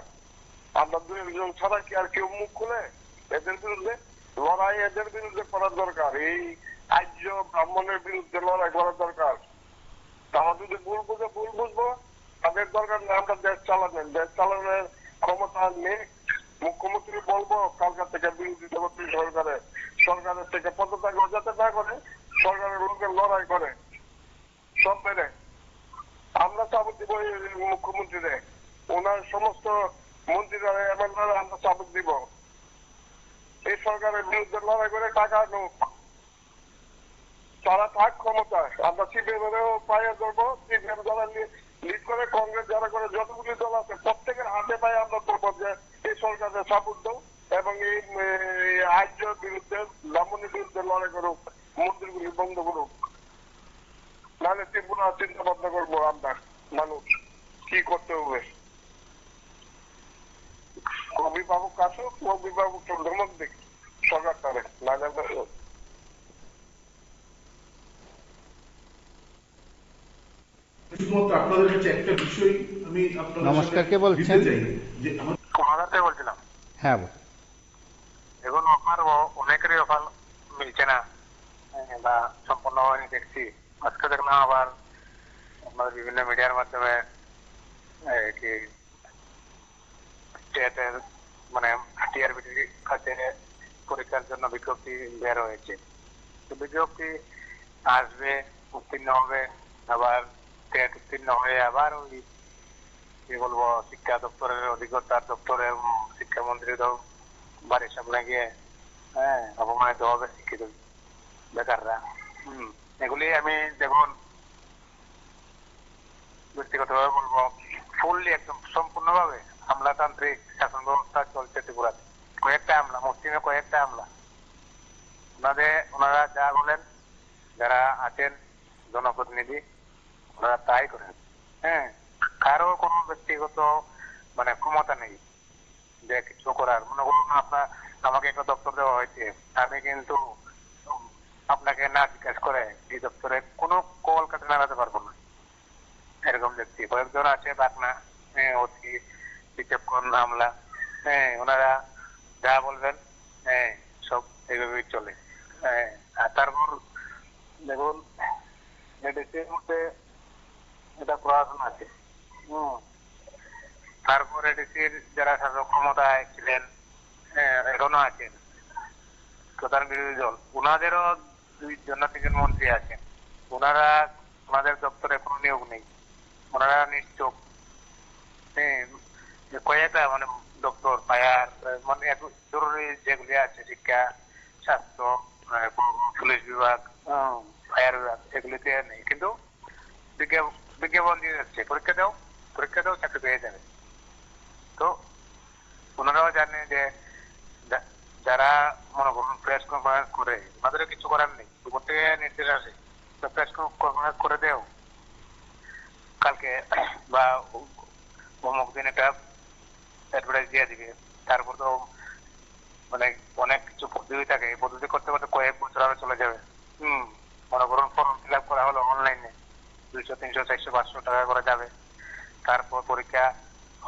আমরা দুই একজন ছাড়া কি আর কেউ মুখ খুলে? এদের বিরুদ্ধে লড়াই এদের বিরুদ্ধে করার দরকার, এই আর্য ব্রাহ্মণের বিরুদ্ধে লড়াই করার দরকার। তারা যদি ভুল বুঝবো, তাদের দরকার নেই আমরা দেশ চালানোর ক্ষমতা নেই। মুখ্যমন্ত্রী বলবো কালকার থেকে বিরোধিতা করতে সরকারের থেকে পদত্যাগ যাতে না করে, সরকারের লোকের লড়াই করে সব মেনে আমরা চাবুক দিব মুখ্যমন্ত্রীরে, ওনার সমস্ত মন্ত্রীরা এমএলএরা আমরা চাবুক দিব। এই সরকারের বিরুদ্ধে লড়াই করে টাকা নোক, তারা থাক ক্ষমতায়। আমরা সিপিএমেরও পায়ে ধরবো, সিপিএম যারা লিড করে, কংগ্রেস যারা করে, যতগুলি দল আছে প্রত্যেকের হাতে পায়ে আমরা বলবো যে এই সরকারের সাপোর্ট দাও এবং এই আর্যের বিরুদ্ধে ব্রাহ্মণের বিরুদ্ধে লড়াই করুক, মন্দিরগুলি বন্ধ করুক। নাহলে ত্রিপুরা চিন্তা ভাবনা করবো আমরা মানুষ কি করতে হবে। অভিভাবক আসুক, অভিভাবক ধর্মক দিক সরকার তারে নাহলে শুধুমাত্র আপনাদের কাছে একটা বিষয় আমি নমস্কার, কে বলছেন? যে আমার বলছিলাম হ্যাঁ বলুন। এখন অফার অনেকেরই অফার মিলছে না বা সম্পূর্ণ হয়নি দেখছি। আজকে দেখলাম আবার আমাদের বিভিন্ন মিডিয়ার মাধ্যমে কি স্টেটের মানে টিআরবিটির কাছে পরীক্ষার জন্য বিজ্ঞপ্তি বের হয়েছে। তো বিজ্ঞপ্তি আসবে, উত্তীর্ণ হবে, আবার স্টেট উত্তীর্ণ হয়ে আবার ওই কি বলবো শিক্ষা দপ্তরের অধিকর্তার দপ্তরে শিক্ষামন্ত্রী বাড়ির সামনে গিয়ে অপমানিত হবে শিক্ষিত বেকাররা। এগুলি আমি দেখুন ব্যক্তিগতভাবে বলবো ফুললি একদম সম্পূর্ণভাবে আমলাতান্ত্রিক শাসন ব্যবস্থা চলছে ত্রিপুরাতে। কয়েকটা আমলা, মুসলিমে কয়েকটা আমলা, ওনারা যা বলেন, যারা আছেন জনপ্রতিনিধি ওনারা তাই করেন। হ্যাঁ, কারো কোনো ব্যক্তিগত মানে ক্ষমতা নেই যে কিছু করার। মনে করুন আপনার আমাকে একটা দপ্তর দেওয়া হয়েছে, আমি কিন্তু আপনাকে না জিজ্ঞেস করে এই দপ্তরে কোনো কল কাটে নাড়াতে পারবো না। এরকম ব্যক্তি কয়েকজন আছে পাকনা, অতি বিচক্ষণ আমলা, ওনারা যা বলবেন সব এইভাবেই চলে। আর তারপর দেখুন মেডিসিনের মধ্যে এটা প্রশাসন আছে, তারপর এডিসির যারা শাসক ক্ষমতায় ছিলেন এখনো আছেন প্রধান বিরোধী দল, ওনাদেরও 2 না 3 জন মন্ত্রী আছেন, ওনাদের দপ্তরে কোনো নিয়োগ নেই, ওনারা নিশ্চুপ। কয়েকটা মানে দপ্তর ফায়ার মানে জরুরি যেগুলি আছে শিক্ষা, স্বাস্থ্য, পুলিশ বিভাগ, ফায়ার বিভাগ এগুলিতে নেই, কিন্তু বিজ্ঞাপন দিয়ে যাচ্ছে পরীক্ষা দাও চাকরি পেয়ে যাবে। তো ওনারাও জানে যে যারা মনে করুন প্রেস কনফারেন্স করে ওনাদেরও কিছু করার নেই, উপর থেকে নির্দেশ আসে তো প্রেস কনফারেন্স করে দেও কালকে বা অমুক দিন একটা অ্যাডভার্টাইজ দিয়ে দিবে। তারপর তো মানে অনেক কিছু পদ্ধতি থাকে, এই পদ্ধতি করতে করতে কয়েক বছর আরো চলে যাবে। মনে করুন ফর্ম ফিল আপ করা হলো অনলাইনে 200, 300, 400, 500 টাকা করে যাবে, তারপর পরীক্ষা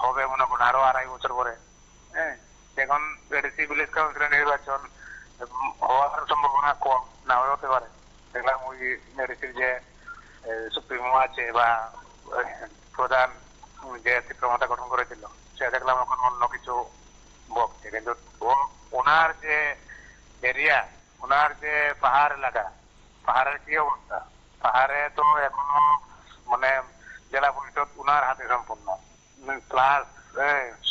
হবে মনে করুন আরো 2.5 বছর পরে। এখন এডিসি ভিলেজ কাউন্সিলের নির্বাচন হওয়ার সম্ভাবনা কম, না হতে পারে। দেখলাম ওই এডিসির যে সুপ্রিমো আছে বা প্রধান যে ক্ষমতা গঠন করেছিল সে দেখলাম এখন অন্য কিছু বকছে, কিন্তু ওনার যে এরিয়া, ওনার যে পাহাড় এলাকা, পাহাড়ের কি অবস্থা? পাহাড়ে তো এখনো মানে জেলা পরিষদ ওনার হাতে সম্পূর্ণ, প্লাস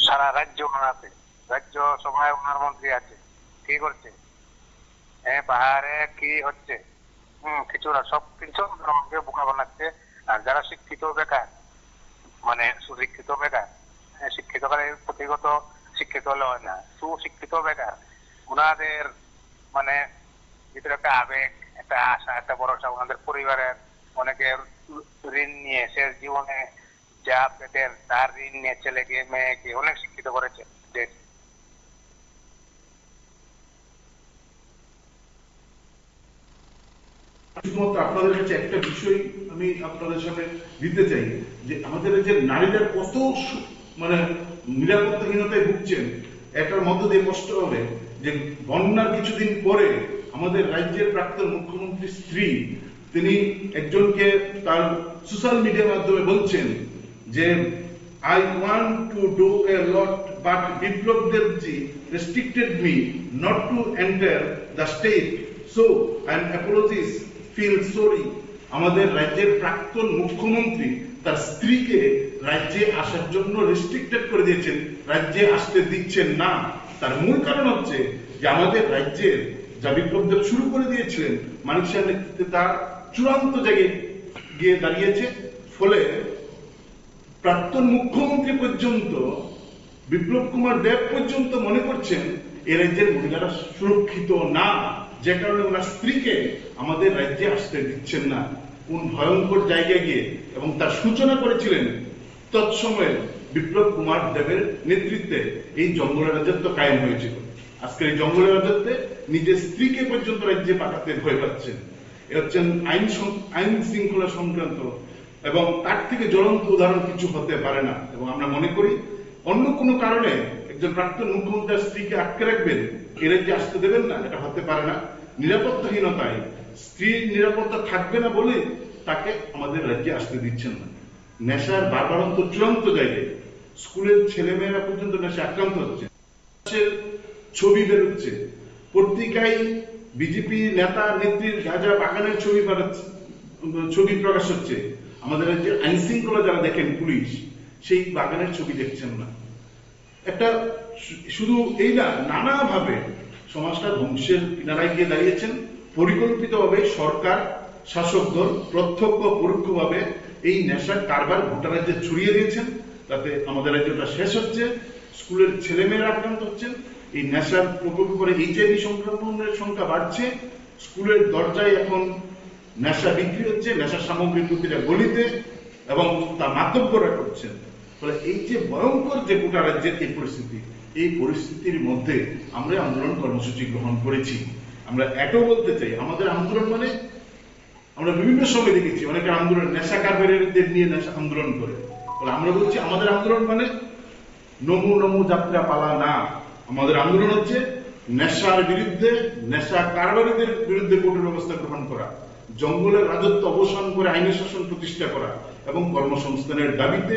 সারা রাজ্য ওনার হাতে, রাজ্য সভায় ওনার মন্ত্রী আছে। কি করছে পাহাড়ে, কি হচ্ছে? কিছু না, সব কিছু বোকা বানাচ্ছে। আর যারা শিক্ষিত বেকার মানে সুশিক্ষিত বেকার, শিক্ষিত প্রতিগত শিক্ষিত হলে হয় না, সুশিক্ষিত বেকার, ওনাদের মানে ভিতরে একটা আবেগ, একটা আশা, একটা ভরসা, ওনাদের পরিবারের অনেকের ঋণ নিয়ে শেষ জীবনে যা পেতেন তার ঋণ নিয়ে ছেলেকে মেয়েকে অনেক শিক্ষিত করেছে দেশ। শুধুমাত্র আপনাদের কাছে একটা বিষয় আমি আপনাদের সামনে দিতে চাই যে আমাদের যে নারীরা কত মানে নিরাপত্তাহীনতায় ভুগছেন, এটার মধ্য দিয়ে কষ্ট হবে যে বন্যার কিছুদিন পরে আমাদের রাজ্যের প্রাক্তন মুখ্যমন্ত্রীর স্ত্রী তিনি একজনকে তার সোশ্যাল মিডিয়ার মাধ্যমে বলছেন যে I want to do a lot but Biplab Devji restricted me not to enter the state, so I apologies, feel sorry. আমাদের রাজ্যের প্রাক্তন মুখ্যমন্ত্রী তার স্ত্রীকে রাজ্যে আসার জন্য রেস্ট্রিক্টেড করে দিয়েছেন, রাজ্যে আসতে দিচ্ছেন না। তার মূল কারণ হচ্ছে যে আমাদের রাজ্যের যা বিপ্লব দেব শুরু করে দিয়েছিলেন মানিক শাহের নেতৃত্বে তার চূড়ান্ত জায়গায় গিয়ে দাঁড়িয়েছে। ফলে প্রাক্তন মুখ্যমন্ত্রী পর্যন্ত বিপ্লব কুমার দেব পর্যন্ত মনে করছেন এ রাজ্যের মহিলারা সুরক্ষিত না, যে কারণে ওনার স্ত্রীকে আমাদের রাজ্যে আসতে দিচ্ছেন না। কোন ভয়ঙ্কর জায়গায় গিয়ে, এবং তার সূচনা করেছিলেন তৎসময়ে বিপ্লব কুমার দেবের নেতৃত্বে এই জঙ্গলের রাজত্ব কায়েম হয়েছিল। আজকের এই জঙ্গলের রাজত্বে নিজের স্ত্রীকে পর্যন্ত রাজ্যে পাঠাতে ভয় পাচ্ছেন। এ হচ্ছেন আইন শৃঙ্খলা সংক্রান্ত, এবং তার থেকে জ্বলন্ত উদাহরণ কিছু হতে পারে না। এবং আমরা মনে করি অন্য কোনো কারণে একজন প্রাক্তন মুখ্যমন্ত্রীর স্ত্রীকে আটকে রাখবেন, এ রাজ্যে আসতে দেবেন না, এটা হতে পারে না। নিরাপত্তাহীনতায় স্ত্রীর নিরাপত্তা থাকবে না বলে তাকে আমাদের রাজ্যে আসতে দিচ্ছেন না। নেশার বারবারন্ত চূড়ান্ত জায়গায়, স্কুলের ছেলেমেয়েরা পর্যন্ত নেশা আক্রান্ত হচ্ছে, ছবি বেরোচ্ছে পত্রিকায়, বিজেপি নেতা নেত্রীর গাঁজা বাগানের ছবি প্রকাশ হচ্ছে। আমাদের রাজ্যে আইন শৃঙ্খলা যারা দেখেন পুলিশ, সেই বাগানের ছবি দেখছেন না। একটা শুধু এই না, নানাভাবে সমাজটা ধ্বংসের কিনারায় গিয়ে দাঁড়িয়েছেন। পরিকল্পিতভাবে সরকার, শাসক দল প্রত্যক্ষ পরোক্ষভাবে এই নেশার কারবার গোটা রাজ্যে ছড়িয়ে দিয়েছেন। তাতে আমাদের রাজ্যটা শেষ হচ্ছে, স্কুলের ছেলেমেয়েরা আক্রান্ত হচ্ছেন, এই নেশার প্রকোপে পরে HIV সংক্রমণের সংখ্যা বাড়ছে, স্কুলের দরজায় এখন নেশা বিক্রি হচ্ছে, নেশার সামগ্রী প্রতিটা গলিতে। এবং তা মাতব্বরা করছেন। ফলে এই যে ভয়ঙ্কর যে গোটা রাজ্যের এই পরিস্থিতির মধ্যে আমরা আন্দোলন কর্মসূচি গ্রহণ করেছি। আমরা এটাও বলতে চাই, আমাদের আন্দোলন মানে আমরা বিভিন্ন সময় দেখেছি অনেকে আন্দোলন নেশা কারবারিদের নিয়ে আন্দোলন করে। আমরা বলছি আমাদের আন্দোলন মানে নমু নমু যাত্রা পালা না, আমাদের আন্দোলন হচ্ছে নেশার বিরুদ্ধে, নেশা কারবারিদের বিরুদ্ধে কঠোর ব্যবস্থা গ্রহণ করা, জঙ্গলের রাজত্ব অবসান করে আইনের শাসন প্রতিষ্ঠা করা এবং কর্মসংস্থানের দাবিতে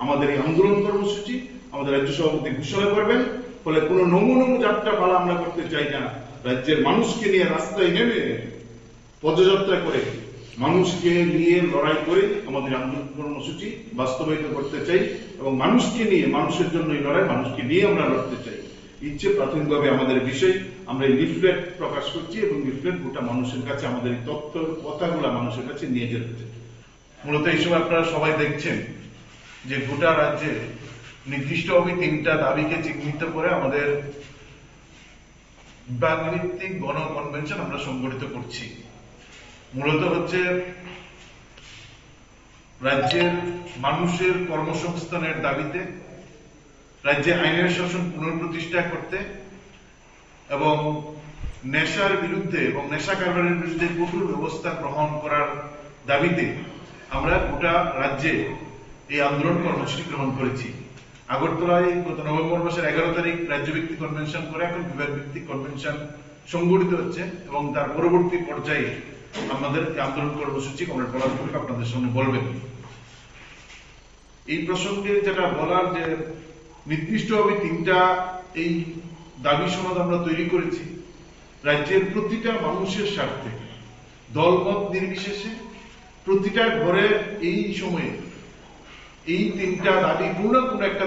আমাদের এই আন্দোলন কর্মসূচি আমাদের রাজ্য সভাপতি ঘোষণা করবেন। ফলে কোনো নমু নমু যাত্রা পালা আমরা করতে চাই না। রাজ্যের মানুষকে নিয়ে রাস্তায় নেমে পদযাত্রা করে মানুষকে নিয়ে লড়াই করে আমাদের আন্দোলন কর্মসূচি বাস্তবায়িত করতে চাই এবং মানুষকে নিয়ে, মানুষের জন্য এই লড়াই, মানুষকে নিয়ে আমরা লড়তে চাই। ইচ্ছে প্রাথমিকভাবে আমাদের বিষয়, আমরা এই লিফলেট প্রকাশ করছি এবং লিফলেট গোটা মানুষের কাছে আমাদের এই তথ্য কথাগুলো মানুষের কাছে নিয়ে যেতে চাই। মূলত এই সময় আপনারা সবাই দেখছেন যে গোটা রাজ্যে নির্দিষ্টভাবে 3টা দাবিকে চিহ্নিত করে আমাদের বিভাগভিত্তিক গণ কনভেনশন আমরা সংগঠিত করছি। মূলত হচ্ছে রাজ্যের মানুষের কর্মসংস্থানের দাবিতে, রাজ্যে আইনের শাসন পুনঃপ্রতিষ্ঠা করতে এবং নেশার বিরুদ্ধে এবং নেশা কারবারের বিরুদ্ধে কঠোর ব্যবস্থা গ্রহণ করার দাবিতে আমরা গোটা রাজ্যে এই আন্দোলন কর্মসূচি গ্রহণ করেছি। আগরতলায় গত নভেম্বর মাসের 11 তারিখ রাজ্যভিত্তিক কনভেনশন করে এখন বিভাগ ভিত্তিক কনভেনশন সংগঠিত হচ্ছে এবং তার পরবর্তী পর্যায়ে আমাদের আন্দোলন কর্মসূচি কমরেড পলাশ পুরকায়স্থ আপনাদের সামনে বলবেন। এই প্রসঙ্গে যেটা বলার, যে নির্দিষ্টভাবে 3টা এই দাবি সনদ আমরা তৈরি করেছি রাজ্যের প্রতিটা মানুষের স্বার্থে, দলমত নির্বিশেষে প্রতিটা ঘরে এই সময়ে এই 3টা দাবি কোনো একটা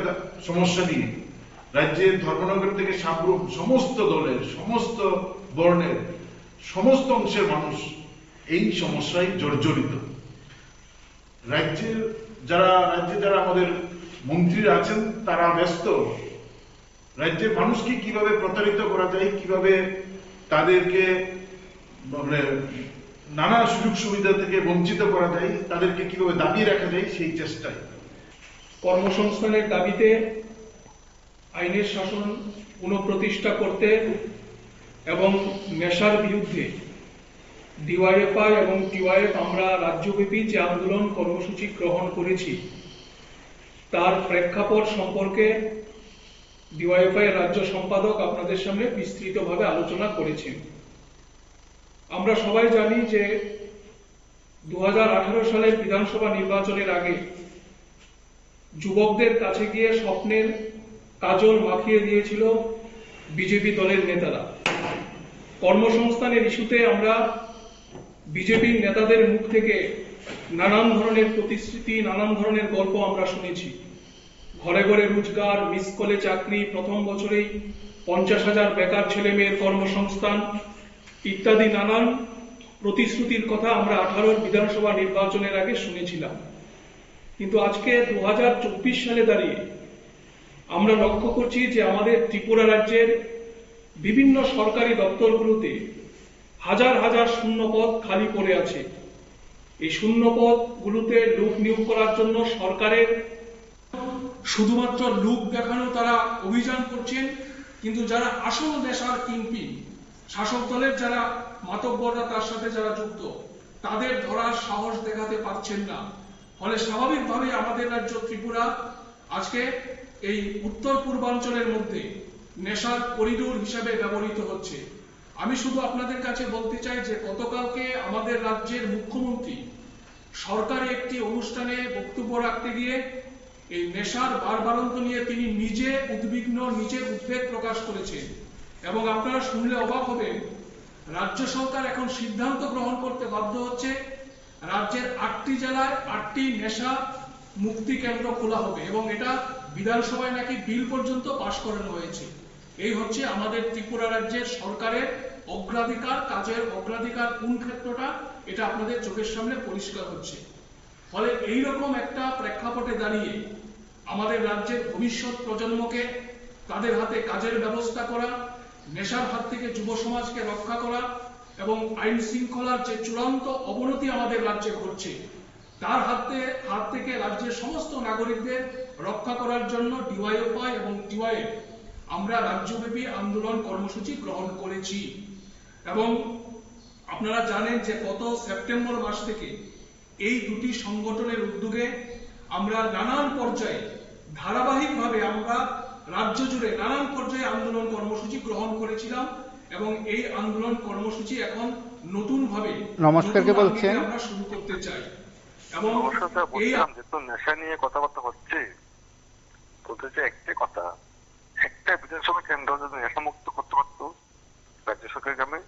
সমস্যা নিয়ে রাজ্যের ধর্মনগর থেকে সাবরুম সমস্ত দলের, সমস্ত বর্ণের, সমস্ত অংশের মানুষ এই সমস্যায় জর্জরিত। রাজ্যে যারা আমাদের মন্ত্রীরা আছেন তারা ব্যস্ত রাজ্যের মানুষকে কিভাবে প্রতারিত করা যায়, কিভাবে তাদেরকে নানা সুযোগ সুবিধা থেকে বঞ্চিত করা যায়, তাদেরকে কিভাবে দাবিয়ে রাখা যায় সেই চেষ্টায়। কর্মসংস্থানের দাবিতে আইনের শাসন পুনঃপ্রতিষ্ঠা করতে এবং নেশার বিরুদ্ধে ডিওয়াইএফআই এবং টিওয়াইএফ আমরা রাজ্যব্যাপী যে আন্দোলন কর্মসূচি গ্রহণ করেছি তার প্রেক্ষাপট সম্পর্কে ডিওয়াইএফআই এর রাজ্য সম্পাদক আপনাদের সামনে বিস্তৃতভাবে আলোচনা করেছেন। আমরা সবাই জানি যে 2018 সালের বিধানসভা নির্বাচনের আগে যুবকদের কাছে গিয়ে স্বপ্নের কাজল মাখিয়ে দিয়েছিল বিজেপি দলের নেতারা। কর্মসংস্থানের ইস্যুতে আমরা বিজেপির নেতাদের মুখ থেকে নানান ধরনের প্রতিশ্রুতি, নানান ধরনের গল্প আমরা শুনেছি। ঘরে ঘরে রোজগার, মিস কলে চাকরি, প্রথম বছরেই 50,000 বেকার ছেলে মেয়ের কর্মসংস্থান ইত্যাদি নানান প্রতিশ্রুতির কথা আমরা 18 বিধানসভা নির্বাচনের আগে শুনেছিলাম। কিন্তু আজকে 2024 সালে দাঁড়িয়ে আমরা লক্ষ্য করছি যে আমাদের ত্রিপুরা রাজ্যের বিভিন্ন সরকারি দপ্তরগুলোতে হাজার হাজার শূন্য পদ খালি পড়ে আছে। এই শূন্য পদগুলোতে লোক নিয়োগ করার জন্য সরকারের শুধুমাত্র লোক দেখানো তারা অভিযান করছেন, কিন্তু যারা আসল নেশার কিংপিন, শাসক দলের যারা মাতব্বররা তার সাথে যারা যুক্ত, তাদের ধরার সাহস দেখাতে পারছেন না। ফলে স্বাভাবিকভাবে আমাদের রাজ্য ত্রিপুরা আজকে এই উত্তর পূর্বাঞ্চলের মধ্যে নেশার করিডোর হিসাবে ব্যবহৃত হচ্ছে। আমি শুধু আপনাদের কাছে বলতে চাই যে গতকালকে আমাদের রাজ্যের মুখ্যমন্ত্রী সরকারি একটি অনুষ্ঠানে বক্তব্য রাখতে গিয়ে এই নেশার বাড়বাড়ন্ত নিয়ে তিনি নিজে উদ্বিগ্ন, নিজে উদ্বেগ প্রকাশ করেছেন। এবং আপনারা শুনলে অবাক হবেন, রাজ্য সরকার এখন সিদ্ধান্ত গ্রহণ করতে বাধ্য হচ্ছে রাজ্যের 8টি জেলায় 8টি নেশা মুক্তি কেন্দ্র খোলা হবে এবং এটা বিধানসভায় নাকি বিল পর্যন্ত পাশ করানো হয়েছে। এই হচ্ছে আমাদের ত্রিপুরা রাজ্যের সরকারের অগ্রাধিকার, কাজের অগ্রাধিকার কোন ক্ষেত্রটা এটা আপনাদের চোখের সামনে পরিষ্কার হচ্ছে। ফলে এইরকম একটা প্রেক্ষাপটে দাঁড়িয়ে আমাদের রাজ্যের ভবিষ্যৎ প্রজন্মকে তাদের হাতে কাজের ব্যবস্থা করা, নেশার হাত থেকে যুব সমাজকে রক্ষা করা এবং আইন শৃঙ্খলার যে চূড়ান্ত অবনতি আমাদের রাজ্যে ঘটছে তার হাত থেকে রাজ্যের সমস্ত নাগরিকদের রক্ষা করার জন্য ডিওয়াইএফআই এবং টিওয়াইএফ আমরা রাজ্যব্যাপী আন্দোলন কর্মসূচি গ্রহণ করেছি। এবং আপনারা জানেন যে গত সেপ্টেম্বর মাস থেকে এই দুটি সংগঠনের উদ্যোগে আমরা নানান পর্যায়ে ধারাবাহিকভাবে আমরা রাজ্য জুড়ে নানান পর্যায়ে আন্দোলন কর্মসূচি গ্রহণ করেছিলাম এবং এই আন্দোলন কর্মসূচি এখন নতুন ভাবে আমরা শুরু করতে চাই। এবং এই যেহেতু নেশা নিয়ে কথাবার্তা হচ্ছে, বলতে চাই একটাই কথা, একটা বিধানসভা কেন্দ্র যদি নেশা মুক্ত করতে পারতো রাজ্য সরকারকে আমি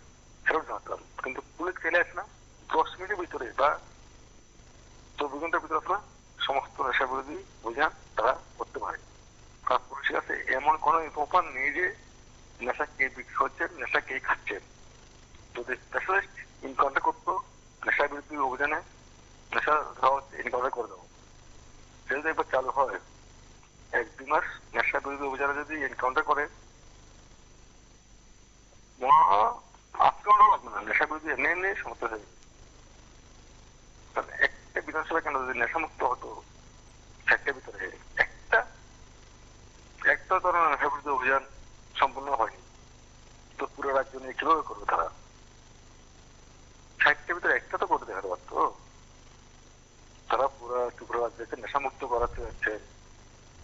ফেরত জানাতাম, কিন্তু পুলিশ চলে আসে না 10 মিনিটের ভিতরে বা 24 ঘন্টার ভিতরে আপনার সমস্ত নেশা বিরোধী অভিযান তারা করতে পারে। কারণ পুলিশের কাছে এমন কোনো ইনফরমেশন নেই যে নেশা কে বিক্রি হচ্ছে, নেশা কে খাচ্ছেন। যদি স্পেশালিস্ট ইনকাউন্টার করতো নেশা বিরোধী অভিযানে, নেশা ইনকাউন্টার করে দেবো। সেটা যদি একবার চালু হয়, 1-2 মাস নেশা বিরোধী অভিযানে যদি এনকাউন্টার করে, আজকে লাগবে না, নেশা বিরোধী এমনি সমস্যা হয়ে যাবে। একটা বিধানসভা কেন্দ্র যদি নেশা মুক্ত হতো, একটা ভিতরে একটা ধরনের নেশা বিরোধী অভিযান সম্পূর্ণ হয়নি, তো পুরো রাজ্য নিয়ে কিভাবে করবে তারা? 60টার ভিতরে একটা তো করে দেখাতে পারতো। তারা পুরো ত্রিপুরা রাজ্যকে নেশা মুক্ত করাতে যাচ্ছে,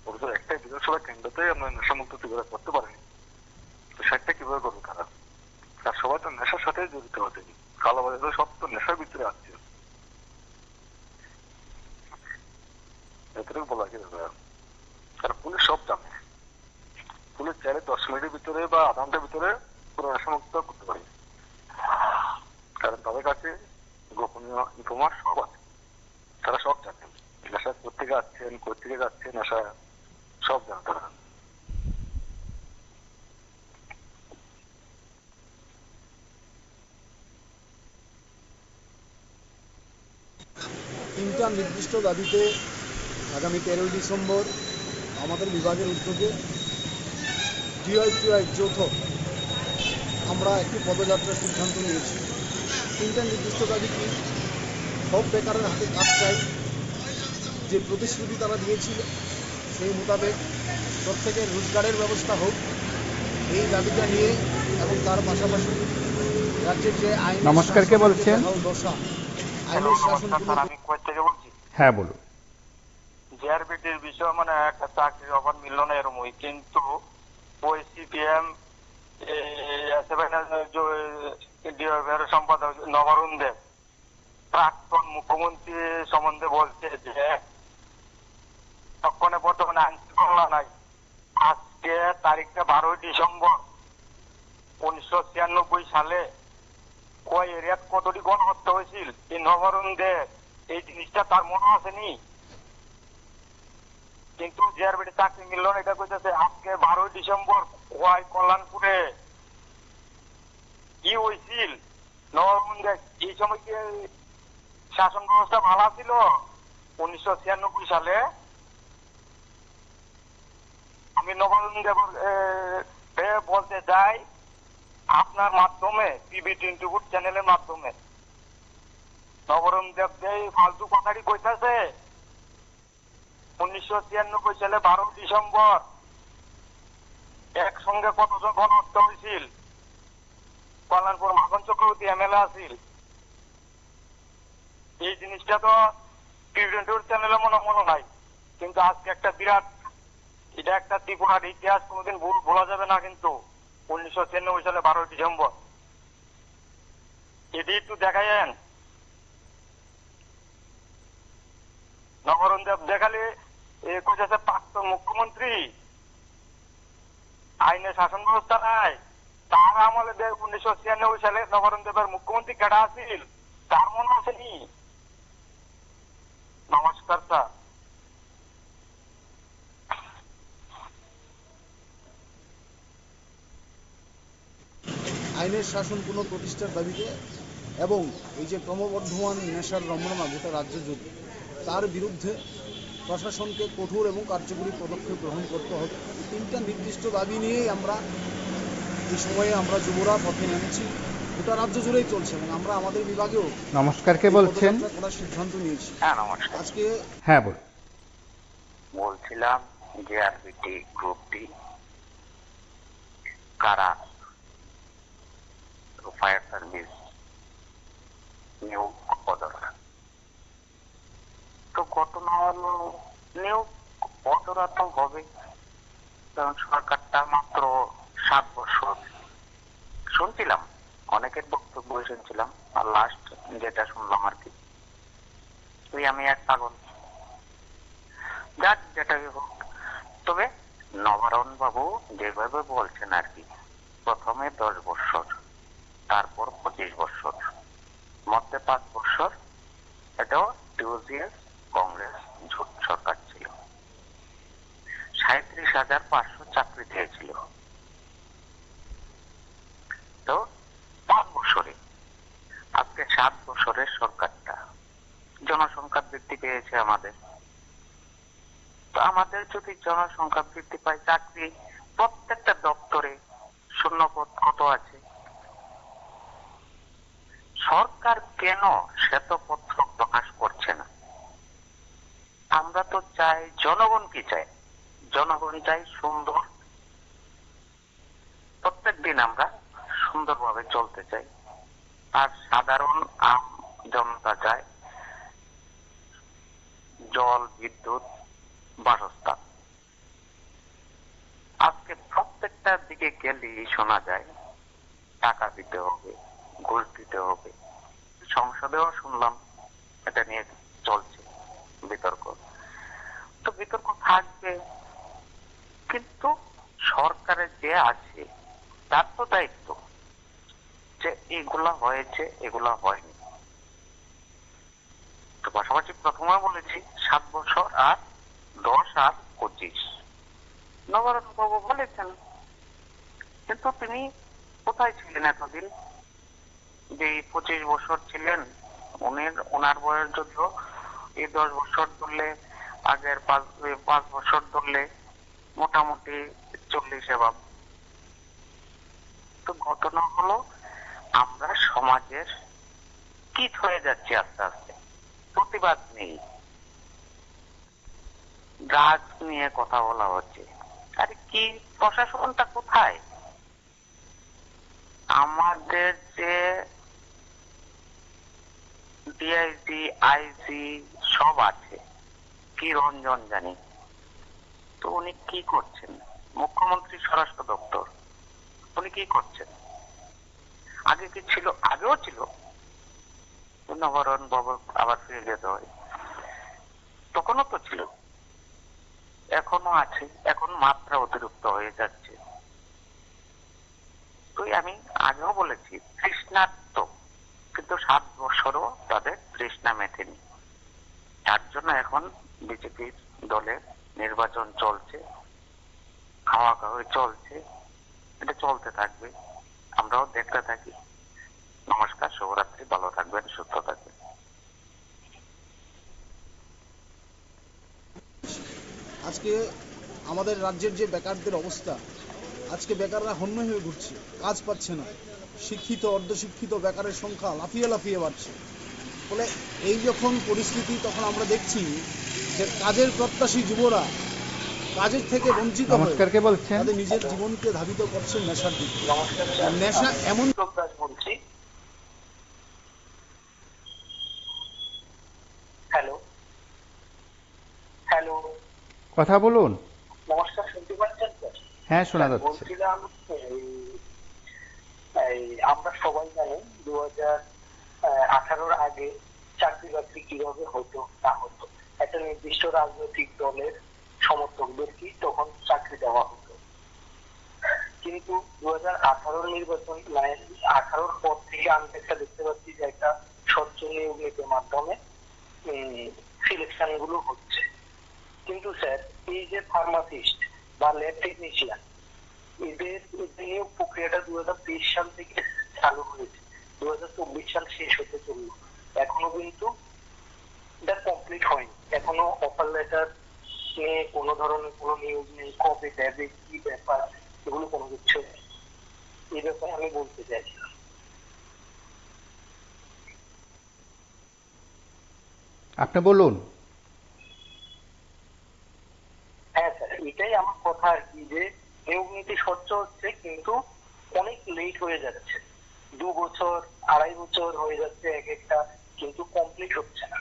অথচ একটা বিধানসভা কেন্দ্রতে আমরা নেশা মুক্ত ত্রিপুরা করতে পারিনি, তো 60টা কিভাবে করবে তারা? আর সবাই তো নেশার সাথে জড়িত হতে, কালোবাজার সব তো নেশার ভিতরে আসছে। এতটুকু বলা কি দাদা? আর পুলিশ সব জানে, পুলিশ চাইলে 10 মিনিটের ভিতরে বা আধা ঘন্টার ভিতরে পুরো নেশা মুক্ত করতে পারে, কারণ তাদের কাছে গোপনীয় ইনফরমেশন সব আছে, তারা সব জানেন নেশা কোথেকে আসছেন, কোথেকে যাচ্ছে নেশা, সব জানে তারা। তিনটা নির্দিষ্ট দাবিতে আগামী 13 ডিসেম্বর আমাদের বিভাগের উদ্যোগে ডিওয়াইএফআই যৌথ আমরা একটি পদযাত্রার সিদ্ধান্ত নিয়েছি। তিনটা নির্দিষ্ট দাবি কি? সব বেকারের হাতে কাজ চাই, যে প্রতিশ্রুতি তারা দিয়েছিল সেই মোতাবেক প্রত্যেকের রোজগারের ব্যবস্থা হোক, এই দাবিটা নিয়ে, এবং তার পাশাপাশি রাজ্যের যে আইন নমস্কারকে বলছেন দশা আইনের শাসন। আমি কই থেকে বলছি? হ্যাঁ বলুন। জিআরবিটির বিষয় মানে একটা চাকরির অফার মিলল না এরমই, কিন্তু ওই সিপিএম সম্পাদক নবরুণ দেব প্রাক্তন মুখ্যমন্ত্রী সম্বন্ধে বলছে যে তখন বর্তমানে আইন শৃঙ্খলা নাই। আজকে তারিখটা 12 ডিসেম্বর 1996 সালে ওই এরিয়াত কতটি গণহত্যা হয়েছিল এই নবরুণ দেব, এই জিনিসটা তার মনে আসেনি। কিন্তু জিআরবিটি চাকরি মিলল না, এটা কইতেছে আজকে 12 ডিসেম্বর ওই কল্যাণপুরে কি হয়েছিল নবরুণ দেব, এই সময় কি শাসন ব্যবস্থা ভালো ছিল? 1996 সালে আমি নবরুণ দেব বলতে চাই আপনার মাধ্যমে, টিভি24 চ্যানেলের মাধ্যমে, নবরুণ দেব যে ফালতু কথাটি কইতেছে 1996 সালে 12 ডিসেম্বর একসঙ্গে কতজন গণহত্যা হয়েছিল? কল্যাণপুর মাখন চক্রবর্তী এমএলএ আছিল। এই জিনিসটা তো টিভি24 চ্যানেলে মনে নাই, কিন্তু আজকে একটা বিরাট, এটা একটা ত্রিপুরার ইতিহাস, কোনোদিন ভোলা যাবে না। কিন্তু 1996 সালে 12 ডিসেম্বর এটি একটু দেখায়েন। নবরুণ দেব দেখালে কইতেছে প্রাক্তন মুখ্যমন্ত্রী, আইনে শাসন ব্যবস্থা নাই। তার আমলে 1996 সালে নবরুণ দেবের মুখ্যমন্ত্রী কেডা আছিল তার মনে আসেনি? নমস্কার স্যার। আইনের শাসন পুনঃপ্রতিষ্ঠার দাবিতে এবং এই যে ক্রমবর্ধমান নেশার রমরমা গোটা রাজ্য জুড়ে, তার বিরুদ্ধে প্রশাসনকে কঠোর এবং কার্যকরী পদক্ষেপ গ্রহণ করতে হবে। তিনটা নির্দিষ্ট দাবি নিয়েই আমরা এই সময়ে আমরা যুবরা পথে নেমেছি। গোটা রাজ্য জুড়েই চলছে এবং আমরা আমাদের বিভাগেও নমস্কার, কে বলছেন? পদযাত্রা করার সিদ্ধান্ত নিয়েছি। হ্যাঁ নমস্কার, আজকে হ্যাঁ বল। বলছিলাম যে আরবিটি গ্রুপ ডি কারা ফায়ার সার্ভিস নিয়োগ অদরা, তো ঘটনা হলো নিয়োগ অদরা তো হবে, কারণ সরকারটা মাত্র 7 বছর। শুনছিলাম অনেকের বক্তব্য শুনছিলাম, আর লাস্ট যেটা শুনলাম আর কি, আমি এক পাগল, যাক যেটাই হোক। তবে নবারুণ বাবু যেভাবে বলছেন আর কি, প্রথমে 10 বছর, তারপর 25 বছর, মধ্যে 5 বছর, এটাও 2 years কংগ্রেস জোট সরকার ছিল, 37,500 চাকরি দিয়েছিল। তো 5 বছরে, আজকে 7 বছরের সরকারটা, জনসংখ্যা বৃদ্ধি পেয়েছে আমাদের। তো আমাদের যদি জনসংখ্যা বৃদ্ধি পায়, চাকরি প্রত্যেকটা দপ্তরে শূন্যপদ কত আছে, সরকার কেন শ্বেতপত্র প্রকাশ করছে না? আমরা তো চাই, জনগণ কি চাই? জনগণ চাই সুন্দর, প্রত্যেক দিন আমরা সুন্দরভাবে চলতে চাই, আর সাধারণ আম জনতা চায় জল, বিদ্যুৎ, বাসস্থান। আজকে প্রত্যেকটা দিকে গেলেই শোনা যায় টাকা দিতে হবে, ঘুষ দিতে হবে। সংসদেও শুনলাম এটা নিয়ে চলছে বিতর্ক। তো বিতর্ক থাকবে, কিন্তু সরকারের যে আছে তার তো দায়িত্ব যে এগুলা হয়েছে, এগুলা হয়নি। তো পাশাপাশি প্রথমে বলেছি 7 বছর আর 10 আর 25 নবারুণ বাবু বলেছেন, কিন্তু তিনি কোথায় ছিলেন এতদিন? যে 25 বছর ছিলেন, ওনার বয়স যদিও এই 10 বছর ধরলে, আগের 5 বছর ধরলে মোটামুটি 40 এবার। তো ঘটনা হলো আমরা সমাজের কীট হয়ে যাচ্ছে আস্তে আস্তে, প্রতিবাদ নেই, ড্রাগস নিয়ে কথা বলা হচ্ছে। আরে কি, প্রশাসনটা কোথায়? আমাদের যে ডিআইজি, আইজি সব আছে, কি রঞ্জন জানি, তো উনি কি করছেন? মুখ্যমন্ত্রী স্বরাষ্ট্র দপ্তর, উনি কি করছেন? আগে কি ছিল? আগেও ছিল, নবারুণ বাবু আবার ফিরে যেতে হয়, তখনও তো ছিল, এখনো আছে, এখন মাত্রা অতিরিক্ত হয়ে যাচ্ছে। তো আমি আগেও বলেছি তৃষ্ণার্ত, কিন্তু 7 বছরও তাদের তৃষ্ণা মেটেনি। তার জন্য এখন বিজেপির দলের নির্বাচন চলছে, খাওয়া খাওয়া চলছে, এটা চলতে থাকবে, আমরাও দেখতে থাকি। নমস্কার, শুভরাত্রি, ভালো থাকবেন, সুস্থ থাকবেন। আজকে আমাদের রাজ্যের যে বেকারদের অবস্থা, আজকে বেকাররা হন্য হয়ে ঘুরছে, কাজ পাচ্ছে না, শিক্ষিত অর্ধশিক্ষিত বেকারের সংখ্যা লাফিয়ে লাফিয়ে বাড়ছে। ফলে এই যখন পরিস্থিতি, তখন আমরা দেখছি যে কাজের প্রত্যাশী যুবরা কাজের থেকে বঞ্চিত হয়ে নমস্কার, কে বলছেন? তাদের নিজের জীবনকে ধাবিত করছে নেশার দিকে। নেশা এমন বলছি, হ্যালো হ্যালো, কথা বলুন। নমস্কার, শুনতে পাচ্ছেন স্যার? হ্যাঁ, শোনা যাচ্ছে। বলছিলাম আমরা সবাই জানি 2018-র আগে চাকরি বাকরি কিভাবে হতো না হতো, একটা নির্দিষ্ট রাজনৈতিক দলের সমর্থকদের কি তখন চাকরি দেওয়া হতো। কিন্তু 2018-র নির্বাচন, 18-র পর থেকে আমরা একটা দেখতে পাচ্ছি যে একটা স্বচ্ছ নিয়োগ নীতির মাধ্যমে সিলেকশন গুলো হচ্ছে। কিন্তু স্যার, এই যে ফার্মাসিস্ট বা ল্যাব টেকনিশিয়ান, এদের নিয়োগ প্রক্রিয়াটা 2023 সাল থেকে চালু হয়েছে, 2024 সাল শেষ হতে চলল, এখনো কিন্তু এটা কমপ্লিট হয়নি। এখনো অফার লেটার নিয়ে কোনো ধরনের কোনো নিয়োগ নেই, কবে দেবে, কি ব্যাপার, এগুলো কোনো কিছু নেই। এই ব্যাপারে আমি বলতে চাইছিলাম। আপনি বলুন। হ্যাঁ স্যার, এটাই আমার কথা আর কি, যে নিয়োগ নীতি স্বচ্ছ হচ্ছে কিন্তু অনেক লেট হয়ে যাচ্ছে, 2 বছর 2.5 বছর হয়ে যাচ্ছে এক একটা, কিন্তু কমপ্লিট হচ্ছে না।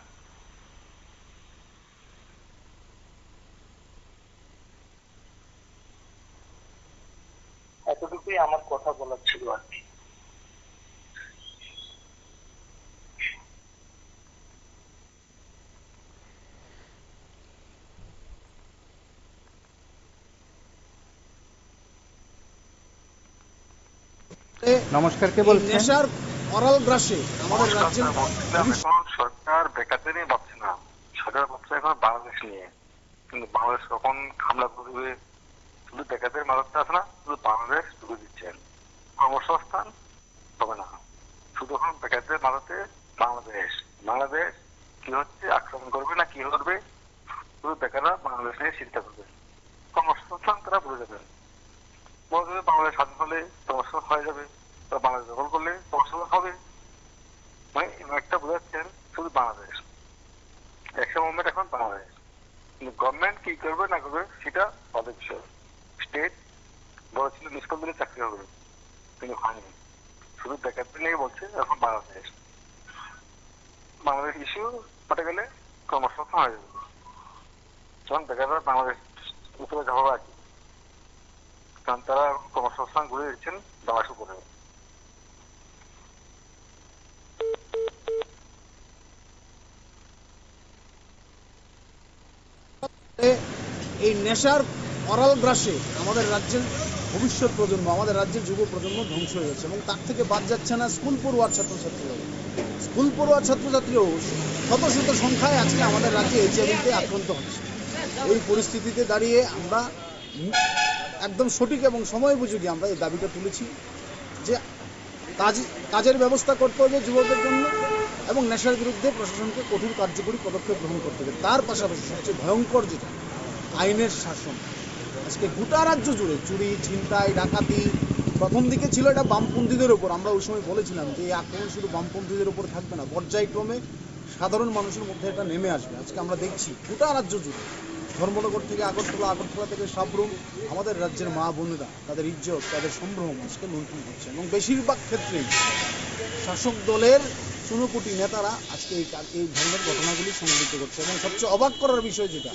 এতটুকুই আমার কথা বলার ছিল আর কি। নমস্কার, কে বলছেন? নেশার অরাল গ্রাসে আমাদের রাজ্যে এখন সরকার বেকারদের নিয়ে ভাবছে না, সরকার ভাবছে এখন বাংলাদেশ নিয়ে। কিন্তু বাংলাদেশ কখন হামলা করবে, শুধু বেকারদের মাদকটা আছে না, শুধু বাংলাদেশ ঢুকে দিচ্ছেন, কর্মসংস্থান হবে না, শুধু এখন বেকারদের মাদকে বাংলাদেশ কি হচ্ছে, আক্রমণ করবে না কি করবে, শুধু বেকাররা বাংলাদেশ নিয়ে চিন্তা করবে, কর্মসংস্থান তারা ভুলে যাবেন। বাংলাদেশ স্বাধীন হলে কর্মসংস্থান হয়ে যাবে, বাংলাদেশ দখল করলে কর্মসংস্থান হবে, মানে একটা বোঝাচ্ছেন শুধু বাংলাদেশ, অ্যাকশন মুভমেন্ট এখন বাংলাদেশ। কিন্তু গভর্নমেন্ট কি করবে না করবে সেটা তাদের বিষয়। স্টেট বলেছিল স্কুল দিলে চাকরি হবে, কিন্তু হয়নি, শুধু বেকারদের নিয়ে বলছে এখন বাংলাদেশ ইস্যু হতে গেলে কর্মসংস্থান হয়ে যাবে, যখন বেকাররা বাংলাদেশ উপরে যাবো আর কি, কারণ তারা কর্মসংস্থান ঘুরে দিচ্ছেন বাংলাদেশ উপরে। এই নেশার অরাল গ্রাসে আমাদের রাজ্যের ভবিষ্যৎ প্রজন্ম, আমাদের রাজ্যের যুব প্রজন্ম ধ্বংস হয়ে গেছে, এবং তার থেকে বাদ যাচ্ছে না স্কুল পড়ুয়ার ছাত্রছাত্রীরা। স্কুল পড়ুয়া ছাত্রছাত্রীও শত শত সংখ্যায় আজকে আমাদের রাজ্যে এইচআইভিতে আক্রান্ত হচ্ছে। এই পরিস্থিতিতে দাঁড়িয়ে আমরা একদম সঠিক এবং সময় উপযোগী আমরা এই দাবিটা তুলেছি যে কাজের ব্যবস্থা করতে হবে যুবকদের জন্য, এবং নেশার বিরুদ্ধে প্রশাসনকে কঠোর কার্যকরী পদক্ষেপ গ্রহণ করতে হবে। তার পাশাপাশি সবচেয়ে ভয়ঙ্কর যেটা আইনের শাসন। আজকে গোটা রাজ্য জুড়ে চুরি, ছিনতাই, ডাকাতি, প্রথম দিকে ছিল এটা বামপন্থীদের ওপর, আমরা ওই সময় বলেছিলাম যে এই আক্রমণ শুধু বামপন্থীদের ওপর থাকবে না, পর্যায়ক্রমে সাধারণ মানুষের মধ্যে এটা নেমে আসবে। আজকে আমরা দেখছি গোটা রাজ্য জুড়ে, ধর্মনগর থেকে আগরতলা থেকে সাবরুম, আমাদের রাজ্যের মা বোনেরা তাদের ইজ্জত, তাদের সম্ভ্রম আজকে লুণ্ঠন হচ্ছে, এবং বেশিরভাগ ক্ষেত্রেই শাসক দলের চুনোপুটি নেতারা আজকে এই ধরনের ঘটনাগুলি সংঘটিত করছে। এবং সবচেয়ে অবাক করার বিষয় যেটা,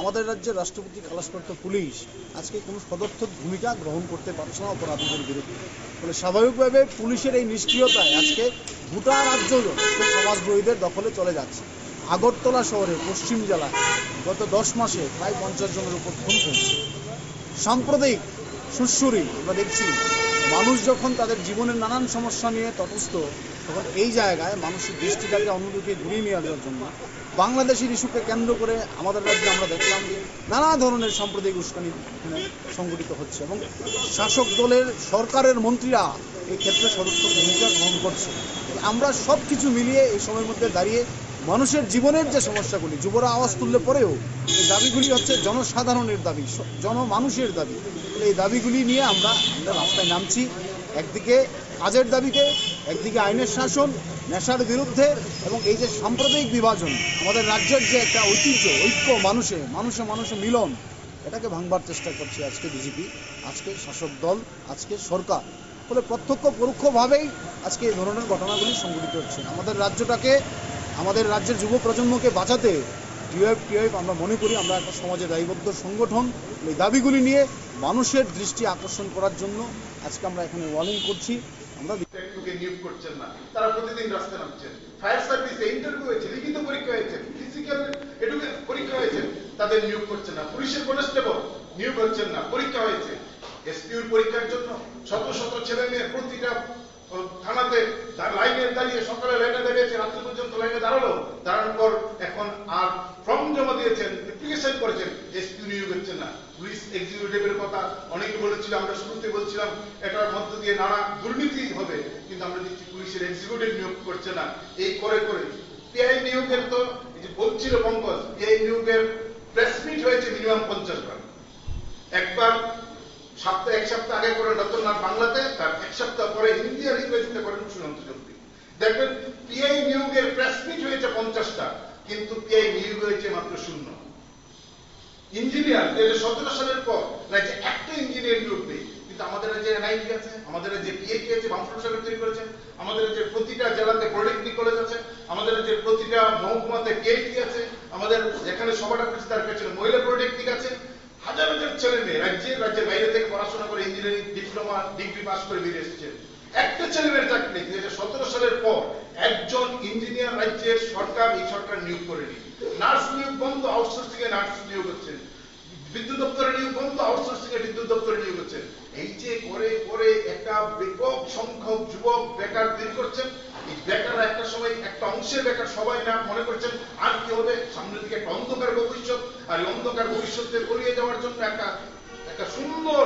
আমাদের রাজ্যের রাষ্ট্রপতি খালাসপ্রাপ্ত পুলিশ আজকে কোনো সদর্থক ভূমিকা গ্রহণ করতে পারছে না অপরাধীদের বিরুদ্ধে। ফলে স্বাভাবিকভাবে পুলিশের এই নিষ্ক্রিয়তায় আজকে গোটা রাজ্য সমাজদ্রোহীদের দখলে চলে যাচ্ছে। আগরতলা শহরের পশ্চিম জেলায় গত 10 মাসে প্রায় 50 জনের উপর খুন হয়েছে। সাম্প্রদায়িক সুরসুরি আমরা দেখছি, মানুষ যখন তাদের জীবনের নানান সমস্যা নিয়ে তটস্থ, তখন এই জায়গায় মানুষের দৃষ্টিটাকে অন্যদিকে ঘুরিয়ে নিয়ে যাওয়ার জন্য বাংলাদেশের ইস্যুকে কেন্দ্র করে আমাদের রাজ্যে আমরা দেখলাম যে নানা ধরনের সাম্প্রদায়িক উস্কানি সংঘটিত হচ্ছে, এবং শাসক দলের সরকারের মন্ত্রীরা এই ক্ষেত্রে সদর্থক ভূমিকা গ্রহণ করছে। আমরা সব কিছু মিলিয়ে এই সময়ের মধ্যে দাঁড়িয়ে মানুষের জীবনের যে সমস্যাগুলি, যুবরা আওয়াজ তুললে পরেও এই দাবিগুলি হচ্ছে জনসাধারণের দাবি, জনমানুষের দাবি। এই দাবিগুলি নিয়ে আমরা রাস্তায় নামছি, একদিকে কাজের দাবিতে, একদিকে আইনের শাসন, নেশার বিরুদ্ধে, এবং এই যে সাম্প্রদায়িক বিভাজন, আমাদের রাজ্যের যে একটা ঐতিহ্য, ঐক্য, মানুষে মিলন, এটাকে ভাঙবার চেষ্টা করছে আজকে বিজেপি, আজকে শাসক দল, আজকে সরকার। ফলে প্রত্যক্ষ পরোক্ষভাবেই আজকে এই ধরনের ঘটনাগুলি সংঘটিত হচ্ছে। আমাদের রাজ্যটাকে, আমাদের রাজ্যের যুব প্রজন্মকে বাঁচাতে টিআইএফ আমরা মনে করি আমরা একটা সমাজে দায়বদ্ধ সংগঠন। এই দাবিগুলি নিয়ে মানুষের দৃষ্টি আকর্ষণ করার জন্য আজকে আমরা এখানে ওয়ার্নিং করছি। আমরা নিয়োগ করছেন না, তারা প্রতিদিন রাস্তায় নামছেন। ফায়ার সার্ভিসে ইন্টারভিউ হয়েছে, লিখিত পরীক্ষা হয়েছে, ফিজিক্যাল পরীক্ষা হয়েছে, তাদের নিয়োগ করছেন না। পুলিশের কনস্টেবল নিয়োগ হচ্ছেন না, পরীক্ষা হয়েছে। এসপিউর পরীক্ষার জন্য শত শত ছেলে মেয়ে প্রতিটা থানাতে লাইনে দাঁড়িয়ে, সকালে লাইনে দাঁড়িয়েছে, রাত্রি পর্যন্ত লাইনে দাঁড়ানোর পর এখন আর ফর্ম জমা দিয়েছেন, অ্যাপ্লিকেশন করেছেন, এসপিউ নিয়োগ হচ্ছে না। পুলিশ এক্সিকিউটিভের কথা অনেকে বলেছিল, আমরা শুরুতে বলছিলাম এটার মধ্য দিয়ে নানা দুর্নীতি হবে, কিন্তু আমরা দেখছি পুলিশের এক্সিকিউটিভ নিয়োগ করছে না। এই করে পিআই নিয়োগের তো বলছিল পঙ্কজ, পিআই নিয়োগের প্রেস মিট হয়েছে মিনিমাম 50 বার। একবার এক সপ্তাহ আগে করেন রতনলাল বাংলাতে, তার এক সপ্তাহ পরে হিন্দি আর ইংরেজিতে করেন সুশান্ত চৌধুরী। দেখবেন পিআই নিয়োগের প্রেস মিট হয়েছে 50টা, কিন্তু কে নিয়োগ হয়েছে মাত্র 0। ইঞ্জিনিয়ার 2017 সালের পর রাজ্যে একটা ইঞ্জিনিয়ার নিয়োগ নেই, কিন্তু আমাদের রাজ্যে এনআইটি আছে, আমাদের রাজ্যে পিএইচডি আছে, বামফ্রন্ট সরকার তৈরি করেছেন, আমাদের রাজ্যের প্রতিটা জেলাতে পলিটেকনিক কলেজ আছে, আমাদের রাজ্যের প্রতিটা মহকুমাতে কেআইটি আছে, আমাদের যেখানে সভাটা করছে তার পেছনে মহিলা পলিটেকনিক আছে। হাজার হাজার ছেলে মেয়ে রাজ্যের বাইরে থেকে পড়াশোনা করে ইঞ্জিনিয়ারিং ডিপ্লোমা ডিগ্রি পাস করে বেরিয়ে এসেছেন। একটা ছেলে মেয়ের চাকরি নেই। 2017 সালের পর একজন ইঞ্জিনিয়ার রাজ্যের সরকার এই সরকার নিয়োগ করেনি। নার্স নিয়োগ বন্ধ, আউটসোর্সিং এ নার্স নিয়োগ হচ্ছেন। বিদ্যুৎ দপ্তরে নিয়োগ বন্ধ, আউটসোর্সিং এ বিদ্যুৎ দপ্তরে নিয়োগ হচ্ছেন। এই যে করে করে একটা ব্যাপক সংখ্যক যুবক বেকার তৈরি করছেন। এই বেকাররা একটা সময় একটা অংশের বেকার, সবাই না মনে করছেন আর কি হবে, সামনের দিকে একটা অন্ধকার ভবিষ্যৎ, আর এই অন্ধকার ভবিষ্যতে পড়িয়ে যাওয়ার জন্য একটা সুন্দর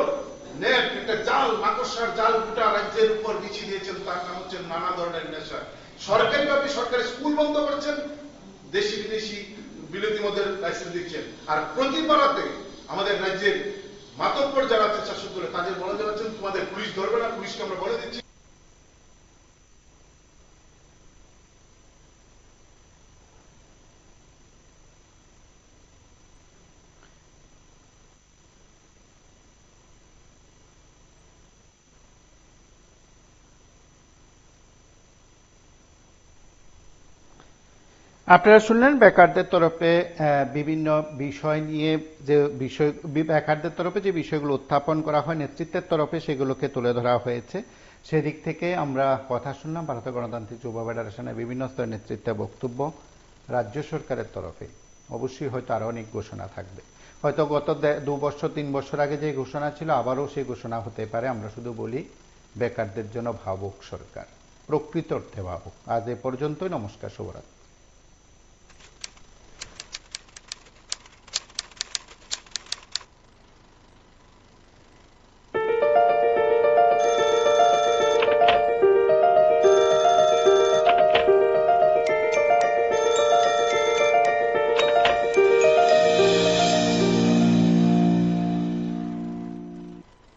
নেট, একটা জাল, মাকড়সার জাল গোটা রাজ্যের উপর বিছিয়ে দিয়েছেন। তার নাম হচ্ছে নানা ধরনের নেশা। সরকারিভাবে সরকারি স্কুল বন্ধ করছেন, দেশি বিদেশি বিরোধী মদের লাইসেন্স দিচ্ছেন, আর প্রতি পাড়াতে আমাদের রাজ্যের মাতব্বর যারা আছে শাসক দলে তাদের বলে যাচ্ছেন তোমাদের পুলিশ ধরবে না, পুলিশকে আমরা বলে দিচ্ছি। আপনারা শুনলেন বেকারদের তরফে বিভিন্ন বিষয় নিয়ে বেকারদের তরফে যে বিষয়গুলো উত্থাপন করা হয় নেতৃত্বের তরফে সেগুলোকে তুলে ধরা হয়েছে। সেদিক থেকে আমরা কথা শুনলাম ভারতীয় গণতান্ত্রিক যুব ফেডারেশনের বিভিন্ন স্তরের নেতৃত্বের বক্তব্য। রাজ্য সরকারের তরফে অবশ্যই হয়তো আরো অনেক ঘোষণা থাকবে, হয়তো গত 2 বছর 3 বছর আগে যে ঘোষণা ছিল আবারও সেই ঘোষণা হতে পারে। আমরা শুধু বলি বেকারদের জন্য ভাবুক সরকার, প্রকৃত অর্থে ভাবুক। আজ এ পর্যন্তই। নমস্কার, শুভরাত্রি।